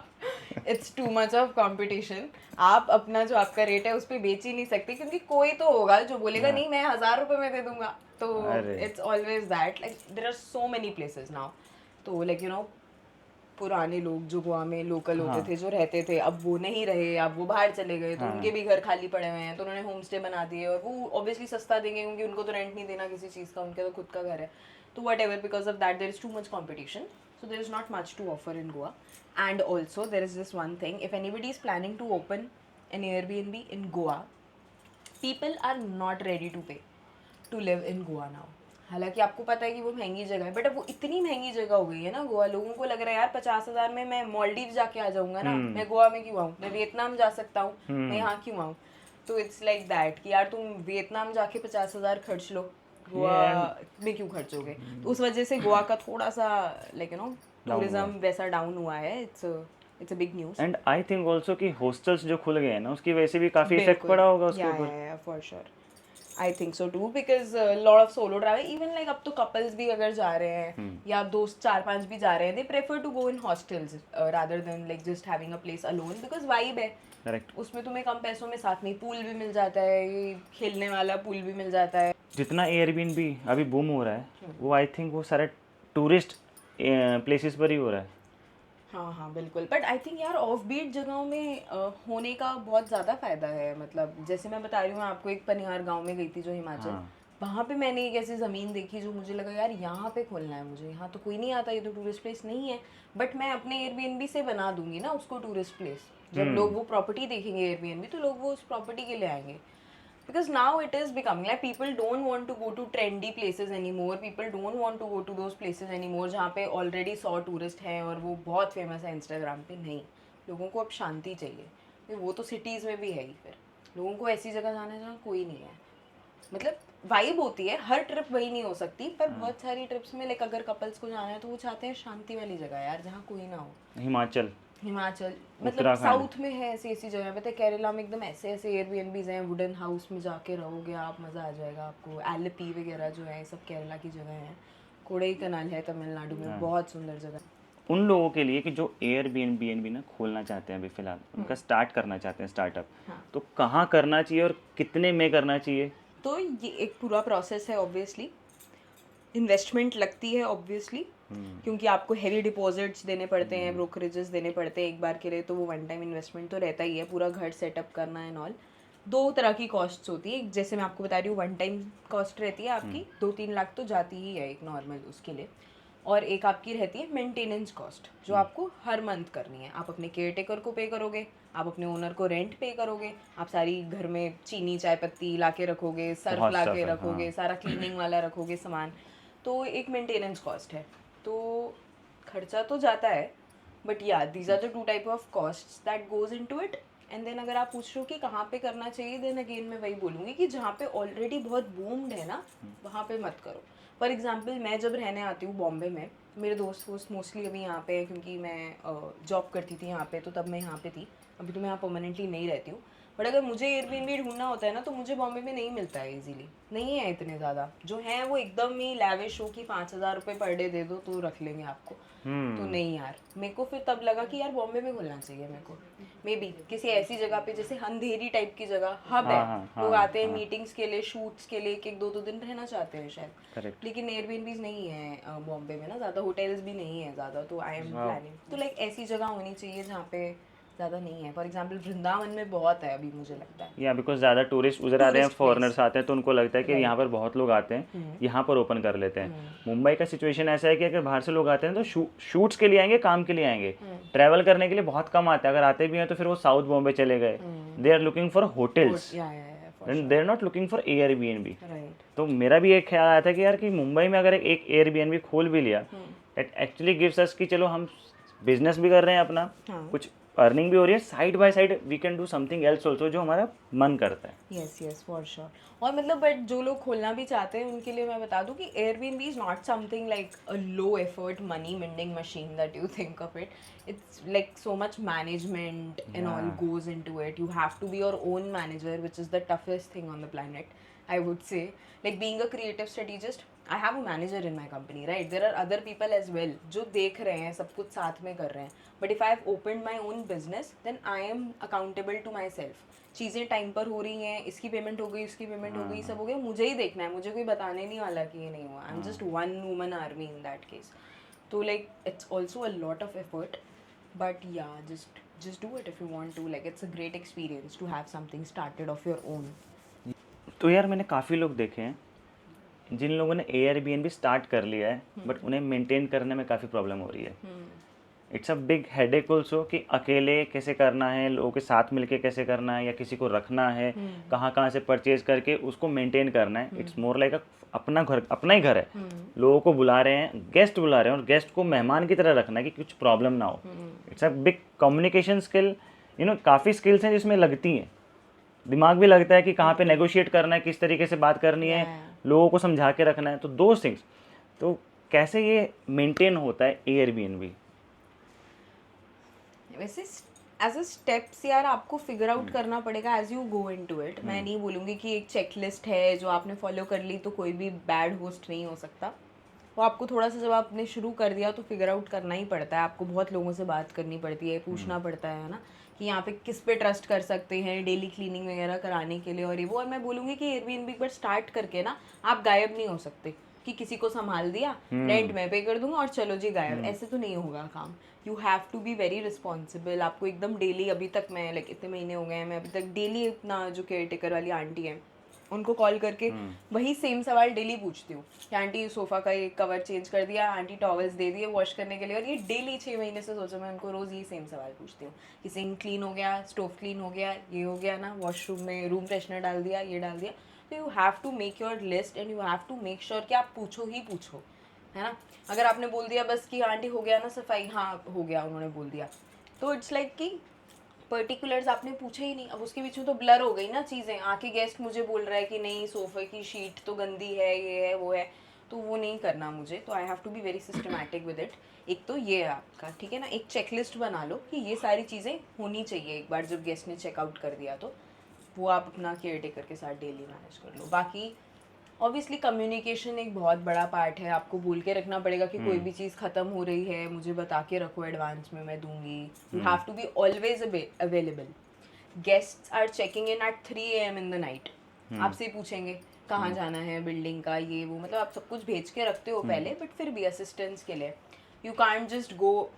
It's too much of competition. आप अपना जो आपका rate है उस पर बेच ही नहीं सकते, क्योंकि कोई तो होगा जो बोलेगा नहीं मैं 1,000 रुपये में दे दूंगा। तो it's always that. Like there are so many places now. तो like you know पुराने लोग जो गोवा में लोकल होते थे, जो रहते थे, अब वो नहीं रहे, अब वो बाहर चले गए, तो उनके भी घर खाली पड़े हुए हैं, तो उन्होंने होम स्टे बना दिए, और वो ऑब्वियसली सस्ता देंगे क्योंकि उनको तो रेंट नहीं देना किसी चीज़ का, उनका तो खुद का घर है। तो whatever, because of that there is too much competition, so there is not much to offer in Goa. And also there is this one thing, if anybody is planning to open an Airbnb in Goa, people are not ready to pay to live in Goa now. हालांकि आपको पता है कि वो महंगी जगह है, but अब वो इतनी महंगी जगह हो गई है ना गोवा, लोगों को लग रहा है यार 50,000 में मैं मालदीव जाके आ जाऊंगा ना, मैं गोवा में क्यों आऊँ, मैं वियतनाम जा सकता हूँ, मैं यहाँ क्यों आऊँ। तो इट्स लाइक दैट कि यार तुम वियतनाम जाके 50,000 खर्च लो, गोवा में क्यों खर्चोगे। तो उस वजह से गोवा का थोड़ा सा लाइक यू नो टूरिज्म वैसा डाउन हुआ है। It's a big news. And I think also कि हॉस्टल्स जो खुल गए हैं ना, उसकी वजह से भी काफ़ी इफेक्ट पड़ा होगा उसके ऊपर। For sure, I think so too, because lot of solo travel, even like अब तो कपल्स भी अगर जा रहे हैं या दोस्त 4-5 भी जा रहे हैं, they prefer to go in hostels rather than like just having a place alone, because vibe है। करेक्ट। उसमें तुम्हें कम पैसों में साथ में पूल भी मिल जाता है, खेलने वाला पूल भी मिल जाता है। जितना एयरबीएनबी अभी बूम हो रहा है, वो आई थिंक वो सारे टूरिस्ट प्लेसेस पर ही हो रहा है। हाँ हाँ बिल्कुल, बट आई थिंक यार ऑफ बीट जगहों में होने का बहुत ज़्यादा फ़ायदा है। मतलब जैसे मैं बता रही हूँ आपको, एक पनिहार गांव में गई थी जो हिमाचल, वहाँ पे मैंने एक ऐसी ज़मीन देखी जो मुझे लगा यार यहाँ पे खोलना है मुझे, यहाँ तो कोई नहीं आता, ये तो टूरिस्ट प्लेस नहीं है, बट मैं अपने एयरबीएनबी से बना दूंगी ना उसको टूरिस्ट प्लेस। जब लोग वो प्रॉपर्टी देखेंगे एयरबीएनबी, तो लोग वो उस प्रॉपर्टी के लिए आएंगे। Because now it is becoming like people don't want to go to trendy places anymore. People don't want to go to those places anymore जहाँ पे already 100 टूरिस्ट हैं और वो बहुत फेमस है इंस्टाग्राम पे। नहीं, लोगों को अब शांति चाहिए। वो तो सिटीज़ में भी है ही, फिर लोगों को ऐसी जगह जाना है जहाँ कोई नहीं है। मतलब वाइब होती है, हर ट्रिप वही नहीं हो सकती, पर बहुत सारी ट्रिप्स में लाइक अगर कपल्स को जाना है तो वो चाहते हैं शांति वाली जगह यार, जहाँ कोई ना हो। हिमाचल मतलब साउथ में है ऐसी ऐसी जगह, पता है केरला में एकदम ऐसे ऐसे एयरबीएनबीज हैं, वुडन हाउस में जाके रहोगे आप, मज़ा आ जाएगा आपको। एलपी वगैरह जो है सब केरला की जगह है। कोडई कनाल है तमिलनाडु में, बहुत सुंदर जगह। उन लोगों के लिए कि जो एयरबीएनबी ना खोलना चाहते हैं अभी फिलहाल, उनका स्टार्ट करना चाहते हैं स्टार्टअप, तो कहाँ करना चाहिए और कितने में करना चाहिए? तो ये एक पूरा प्रोसेस है ऑब्वियसली, इन्वेस्टमेंट लगती है ऑब्वियसली, क्योंकि आपको हेवी डिपॉजिट्स देने पड़ते हैं, ब्रोकरेजेस देने पड़ते हैं एक बार के लिए, तो वो वन टाइम इन्वेस्टमेंट तो रहता ही है, पूरा घर सेटअप करना एंड ऑल। 2 तरह की कॉस्ट्स होती है, जैसे मैं आपको बता रही हूँ वन टाइम कॉस्ट रहती है आपकी 2-3 लाख तो जाती ही है एक नॉर्मल उसके लिए, और एक आपकी रहती है मेंटेनेंस कॉस्ट जो आपको हर मंथ करनी है। आप अपने केयर टेकर को पे करोगे, आप अपने ओनर को रेंट पे करोगे, आप सारी घर में चीनी चाय पत्ती ला के रखोगे, सर्फ ला के रखोगे, सारा क्लीनिंग वाला रखोगे सामान, तो एक मेंटेनेंस कॉस्ट है। तो खर्चा तो जाता है, but yeah these are the 2 type of costs that goes into it. And then अगर आप पूछ रहे हो कि कहाँ पे करना चाहिए, देन अगेन मैं वही बोलूँगी कि जहाँ पे ऑलरेडी बहुत बूम्ड है ना, वहाँ पे मत करो। फॉर एग्जाम्पल मैं जब रहने आती हूँ बॉम्बे में, मेरे दोस्त मोस्टली अभी यहाँ पे है क्योंकि मैं जॉब करती थी यहाँ पे, तो तब मैं यहाँ पे थी। अभी तो मैं यहाँ परमानेंटली नहीं रहती हूँ, बट अगर मुझे एयरबीएनबी ढूंढना होता है ना, तो मुझे बॉम्बे में नहीं मिलता है इजीली, नहीं है इतने ज़्यादा। जो हैं वो एकदम ही लैविश हो कि 5,000 रुपये पर डे दे दो तो रख लेंगे आपको। तो नहीं यार, मेरे को फिर तब लगा कि यार बॉम्बे में खुलना चाहिए मेरे को, मे बी किसी ऐसी जगह पे जैसे अंधेरी टाइप की जगह, हब है, लोग आते हैं मीटिंग्स के लिए, शूट्स के लिए, एक 2-2 दिन रहना चाहते हैं शायद। लेकिन एयरबीएनबीज नहीं है बॉम्बे में ना ज़्यादा, होटल्स भी नहीं है ज़्यादा, तो आई एम प्लानिंग तो लाइक ऐसी जगह होनी चाहिए जहाँ पे ज़्यादा नहीं है। फॉर एग्जाम्पल वृंदावन में बहुत है अभी मुझे लगता है, या बिकॉज ज़्यादा टूरिस्ट उधर आ रहे हैं, फॉरेनर्स आते हैं, तो उनको लगता है कि यहाँ पर बहुत लोग आते हैं, यहाँ पर ओपन कर लेते हैं। मुंबई का सिचुएशन ऐसा है कि अगर बाहर से लोग आते हैं तो शूट्स के लिए आएंगे, काम के लिए आएंगे, ट्रैवल करने के लिए बहुत कम आते हैं। अगर आते भी हैं तो फिर वो साउथ बॉम्बे चले गए, they are looking for hotels and they are not looking for Airbnb. तो मेरा भी एक ख्याल आया था कि यार कि मुंबई में अगर एक एयरबीएनबी खोल भी लिया, दैट एक्चुअली गिव्स अस कि चलो हम बिजनेस भी कर रहे हैं अपना, कुछ अर्निंग भी हो रही है, side by side we can do something else also जो हमारा मन करता है। Yes for sure. और मतलब बट जो लोग खोलना भी चाहते हैं उनके लिए मैं बता दूं कि Airbnb is not something like a low effort money mending machine that you think of it. It's like so much management and all goes into it. You have to be your own manager, which is the toughest thing on the planet, I would say. Like being a creative strategist, I have a manager in my company, right? There are other people as well जो देख रहे हैं, सब कुछ साथ में कर रहे हैं. But if I have opened my own business, then I am accountable to myself. चीज़ें टाइम पर हो रही हैं, इसकी पेमेंट हो गई, उसकी पेमेंट हो गई, सब हो गया, मुझे ही देखना है, मुझे कोई बताने नहीं वाला कि ये नहीं हुआ. I'm just one woman army in that case. तो like it's also a lot of effort, but yeah, just do it if you want to. Like it's a great experience to have something started of your own. तो यार मैंने काफ़ी लोग देखे हैं जिन लोगों ने एयरबीएनबी स्टार्ट कर लिया है, बट उन्हें मेंटेन करने में काफ़ी प्रॉब्लम हो रही है। It's a big headache also कि अकेले कैसे करना है, लोगों के साथ मिलके कैसे करना है, या किसी को रखना है, कहाँ कहाँ से परचेज करके उसको मेंटेन करना है. इट्स मोर लाइक अपना घर, अपना ही घर है. लोगों को बुला रहे हैं, गेस्ट बुला रहे हैं, और गेस्ट को मेहमान की तरह रखना है कि कुछ प्रॉब्लम ना हो. It's a big communication skill. काफ़ी स्किल्स हैं जिसमें लगती हैं. दिमाग भी लगता है कि कहाँ पे नेगोशिएट करना है, किस तरीके से बात करनी है, लोगों को समझा के रखना है. तो दो थिंग्स. तो कैसे ये मेंटेन होता है एयरबीएनबी? वैसे एज अ स्टेप्स यार आपको फिगर आउट करना पड़ेगा as you go into it. मैं नहीं बोलूँगी कि एक चेकलिस्ट है जो आपने फॉलो कर ली तो कोई भी बैड होस्ट नहीं हो सकता. वो आपको थोड़ा सा जब आपने शुरू कर दिया तो फिगर आउट करना ही पड़ता है. आपको बहुत लोगों से बात करनी पड़ती है, पूछना पड़ता है ना, कि यहाँ पे किस पे ट्रस्ट कर सकते हैं डेली क्लीनिंग वगैरह कराने के लिए और ये वो. और मैं बोलूँगी कि एयरबीएनबी पर स्टार्ट करके ना आप गायब नहीं हो सकते कि किसी को संभाल दिया, रेंट मैं पे कर दूंगा और चलो जी गायब. ऐसे तो नहीं होगा काम. You have to be very responsible. आपको एकदम डेली, अभी तक मैं लाइक इतने महीने हो गए हैं, मैं अभी तक डेली अपना जो केयर टेकर वाली आंटी है उनको कॉल करके वही सेम सवाल डेली पूछती हूँ कि आंटी सोफ़ा का ये कवर चेंज कर दिया, आंटी टॉवल्स दे दिए वॉश करने के लिए. और ये डेली 6 महीने से सोचो मैं उनको रोज़ ये सेम सवाल पूछती हूँ कि सिंक क्लीन हो गया, स्टोव क्लीन हो गया, ये हो गया ना, वॉशरूम में रूम फ्रेशनर डाल दिया, ये डाल दिया. तो you have to make your list and you have to make sure कि आप पूछो ही पूछो, है ना. अगर आपने बोल दिया बस कि आंटी हो गया ना सफाई, हाँ हो गया, उन्होंने बोल दिया, तो इट्स लाइक कि पर्टिकुलर्स आपने पूछे ही नहीं. अब उसके बीच में तो ब्लर हो गई ना चीज़ें. आके गेस्ट मुझे बोल रहा है कि नहीं सोफे की शीट तो गंदी है, ये है वो है, तो वो नहीं करना मुझे. तो I have to be very systematic with it. एक तो ये है आपका, ठीक है ना, एक चेकलिस्ट बना लो कि ये सारी चीज़ें होनी चाहिए एक बार जब गेस्ट ने चेकआउट कर दिया. तो वो आप अपना केयर टेकर के साथ डेली मैनेज कर लो. बाकी ऑब्वियसली कम्युनिकेशन एक बहुत बड़ा पार्ट है. आपको बोल के रखना पड़ेगा कि कोई भी चीज़ ख़त्म हो रही है मुझे बता के रखो एडवांस में, मैं दूंगी. You have to be always available. Guests are checking in at 3 AM in the night. आपसे ही पूछेंगे कहाँ जाना है, बिल्डिंग का ये वो, मतलब आप सब कुछ भेज के रखते हो पहले, बट फिर भी असिस्टेंस के लिए you can't just go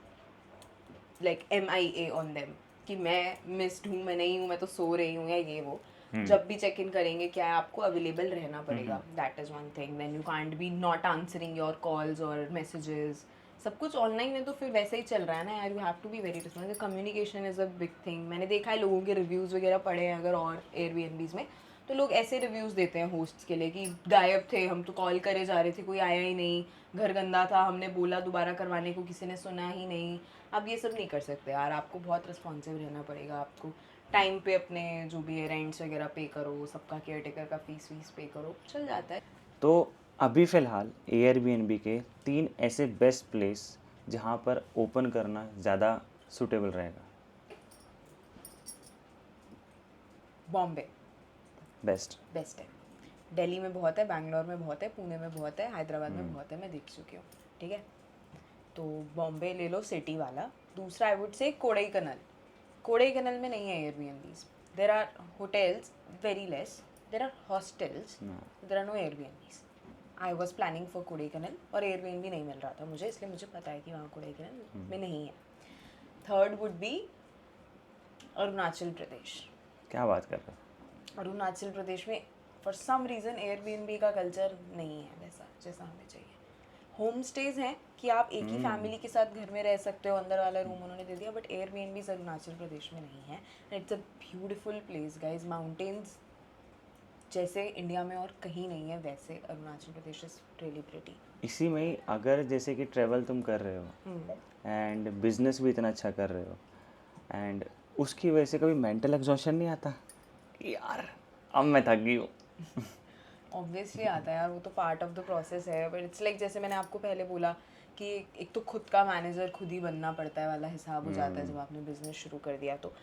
like MIA on them कि मैं मिस्ड हूँ, मैं नहीं हूँ, मैं तो सो रही हूँ या ये वो. जब भी चेक इन करेंगे क्या है, आपको अवेलेबल रहना पड़ेगा. That is one thing. Then you can't be not answering your calls और मैसेजेस. सब कुछ ऑनलाइन है तो फिर वैसे ही चल रहा है ना यार. You have to be very responsible. Communication is a big thing. मैंने देखा है लोगों के रिव्यूज़ वगैरह पढ़े हैं अगर और एयरबीएनबीज़ में, तो लोग ऐसे रिव्यूज़ देते हैं होस्ट्स के लिए कि गायब थे हम तो, कॉल करे जा रहे थे कोई आया ही नहीं, घर गंदा था, हमने बोला दोबारा करवाने को किसी ने सुना ही नहीं. अब ये सब नहीं कर सकते यार. आपको बहुत रिस्पॉन्सिव रहना पड़ेगा. आपको टाइम पे अपने जो भी है रेंट्स वगैरह पे करो, सबका केयर टेकर का फीस वीस पे करो, चल जाता है. तो अभी फ़िलहाल एयरबीएनबी के 3 ऐसे बेस्ट प्लेस जहाँ पर ओपन करना ज़्यादा सूटेबल रहेगा. बॉम्बे बेस्ट है. दिल्ली में बहुत है, बैंगलोर में बहुत है, पुणे में बहुत है, हैदराबाद में बहुत है, मैं देख चुकी हूँ. ठीक है, तो बॉम्बे ले लो सिटी वाला. दूसरा आई वुड से कोडाईकनाल. कोडाईकनाल में नहीं है Airbnbs. There are hotels very less, there are hostels, there are no Airbnbs. I was planning for Kodaikanal और एयरबीएनबी नहीं मिल रहा था मुझे, इसलिए मुझे पता है कि वहाँ कोडाईकनाल में नहीं है. Third would be Arunachal Pradesh. क्या बात कर रहे हो? अरुणाचल प्रदेश में फॉर सम रीज़न एयरबीएनबी का कल्चर नहीं है वैसा जैसा हमें चाहिए. होम स्टेज हैं कि आप एक ही फैमिली के साथ घर में रह सकते हो, अंदर वाला रूम उन्होंने दे दिया, बट एयरबीएनबी अरुणाचल प्रदेश में नहीं है. It's a beautiful place guys. Mountains जैसे इंडिया में और कहीं नहीं है वैसे Arunachal Pradesh is really pretty. इसी में ही अगर जैसे कि ट्रैवल तुम कर रहे हो एंड बिजनेस भी इतना अच्छा कर रहे हो, एंड उसकी वजह से कभी मेंटल एग्जॉशन नहीं आता कि यार अब मैं थक गई हूँ? ऑब्वियसली आता है यार, वो तो पार्ट ऑफ द प्रोसेस है. बट इट्स लाइक जैसे मैंने आपको पहले बोला कि एक तो खुद का मैनेजर खुद ही बनना पड़ता है वाला हिसाब हो जाता है जब आपने बिजनेस शुरू कर दिया. तो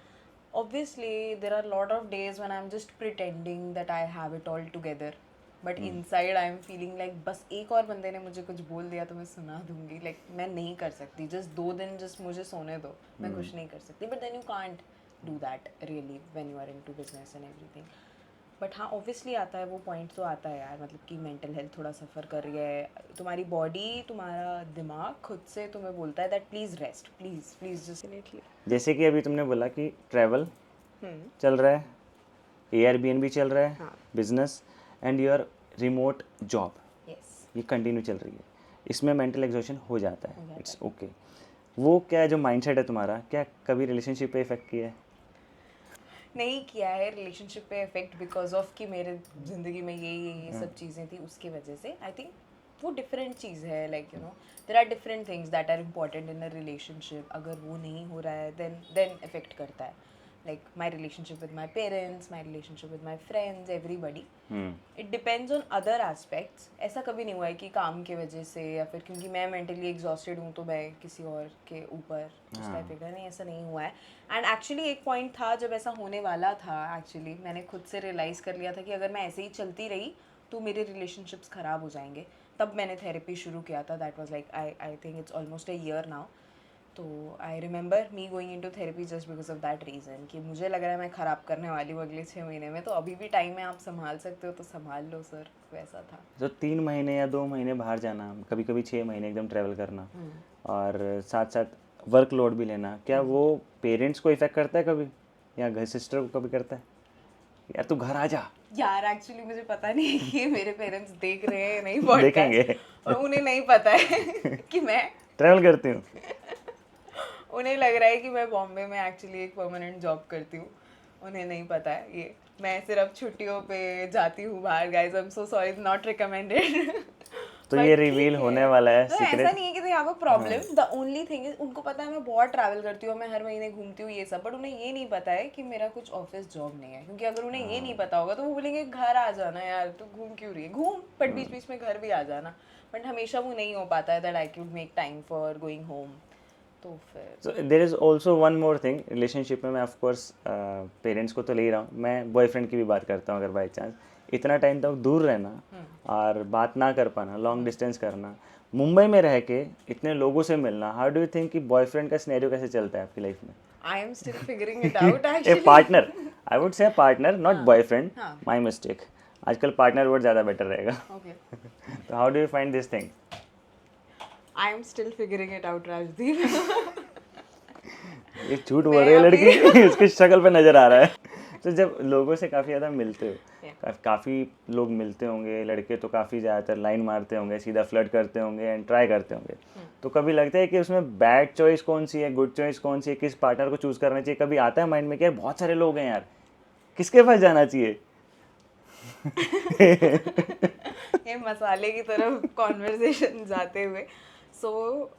obviously there are lot of days when I am just pretending that I have it all together, but inside I am feeling like बस एक और बंदे ने मुझे कुछ बोल दिया तो मैं सुना दूंगी. लाइक मैं नहीं कर सकती. जस्ट 2 दिन जस्ट मुझे सोने दो, मैं कुछ नहीं कर सकती. But then you can't do that really when you are into business and everything. But हाँ ऑब्वियसली आता है वो पॉइंट, तो आता है यार. मतलब कि मेंटल हेल्थ थोड़ा सफ़र कर रही है, तुम्हारी बॉडी तुम्हारा दिमाग खुद से तुम्हें बोलता है that please rest, please just. जैसे कि अभी तुमने बोला कि ट्रैवल चल रहा है, एयरबीएनबी चल रहा है, business and your remote job, yes, ये कंटिन्यू चल रही है. इसमें मेंटल एग्जॉशन हो जाता है, इट्स ओके. वो क्या है जो माइंडसेट है तुम्हारा, क्या कभी रिलेशनशिप पे इफेक्ट किया है? नहीं किया है रिलेशनशिप पे इफेक्ट बिकॉज ऑफ कि मेरे ज़िंदगी में ये सब चीज़ें थी उसकी वजह से। आई थिंक वो डिफरेंट चीज़ है, like you know there are different things that are important in a relationship. अगर वो नहीं हो रहा है देन इफेक्ट करता है, like my relationship with my parents, my relationship with my friends, everybody. It depends on other aspects. ऐसा कभी नहीं हुआ है कि काम की वजह से या फिर क्योंकि मैं मेंटली एग्जॉस्टेड हूँ तो मैं किसी और के ऊपर उस टाइप का, नहीं ऐसा नहीं हुआ है। एंड एक्चुअली एक पॉइंट था जब ऐसा होने वाला था, एक्चुअली मैंने खुद से रियलाइज़ कर लिया था कि अगर मैं ऐसे ही चलती रही तो मेरे रिलेशनशिप्स ख़राब हो जाएंगे। तब मैंने थेरेपी शुरू किया था। That was like I think it's almost a year now. तो I remember me going into therapy just because of that reason कि मुझे लग रहा है मैं ख़राब करने वाली हूँ अगले 6 महीने में, तो अभी भी टाइम है, आप संभाल सकते हो तो संभाल लो सर, वैसा था। तो 3 महीने या 2 महीने बाहर जाना, कभी कभी 6 महीने एकदम ट्रैवल करना, और साथ साथ वर्कलोड भी लेना, क्या वो पेरेंट्स को इफेक्ट करता है कभी, या घर सिस्टर को कभी करता है, यार तू घर आ जा? यार एक्चुअली मुझे पता नहीं है कि मेरे पेरेंट्स देख रहे हैं नहीं पॉडकास्ट, देखेंगे। और उन्हें नहीं पता है कि मैं ट्रैवल करती हूँ। उन्हें लग रहा है कि मैं बॉम्बे में एक्चुअली एक परमानेंट जॉब करती हूँ। उन्हें नहीं पता है ये, मैं सिर्फ छुट्टियों पे जाती हूँ बाहर। Guys I am so sorry, not recommended. तो ये रिवील होने वाला है तो ऐसा सीक्रेट। नहीं है कि they have a problem. The only thing is उनको पता है मैं बहुत ट्रैवल करती हूँ, मैं हर महीने घूमती हूँ ये सब, बट उन्हें ये नहीं पता है कि मेरा कुछ ऑफिस जॉब नहीं है। क्योंकि अगर उन्हें ये नहीं पता होगा तो वो बोलेंगे घर आ जाना यार, तू घूम क्यों रही है, घूम बट बीच बीच में घर भी आ जाना। बट हमेशा वो नहीं हो पाता है that I could make time for going home. तो फिर so there is also one more thing relationship में। मैं ऑफकोर्स पेरेंट्स को तो ले ही रहा हूँ, मैं बॉयफ्रेंड की भी बात करता हूँ। अगर बाई चांस इतना टाइम तक दूर रहना और बात ना कर पाना, लॉन्ग डिस्टेंस करना, मुंबई में रह के इतने लोगों से मिलना, हाउ डू यू थिंक कि बॉयफ्रेंड का सिनेरियो कैसे चलता है आपकी लाइफ में? I am still figuring it out uh actually. Partner, I would say partner, not boyfriend, हाँ। My mistake. आजकल पार्टनर वर्ड ज़्यादा बेटर रहेगा। ओके, तो how do you find this thing? I am still figuring it out Rajdeep. ये झूठ बोल रही है लड़की। उसकी शक्ल पे नजर आ रहा है। तो जब लोगों से काफ़ी ज़्यादा मिलते हो, काफ़ी लोग मिलते होंगे, लड़के तो काफ़ी ज़्यादातर लाइन मारते होंगे, सीधा फ्लर्ट करते होंगे एंड ट्राई करते होंगे, तो कभी लगता है कि उसमें बैड चॉइस कौन सी है, गुड चॉइस कौन सी है, किस पार्टनर को चूज़ करना चाहिए? कभी आता है माइंड में कि यार बहुत सारे लोग हैं यार, किसके पास जाना चाहिए? ये मसाले की तरफ कॉन्वर्सेशन जाते हुए, सो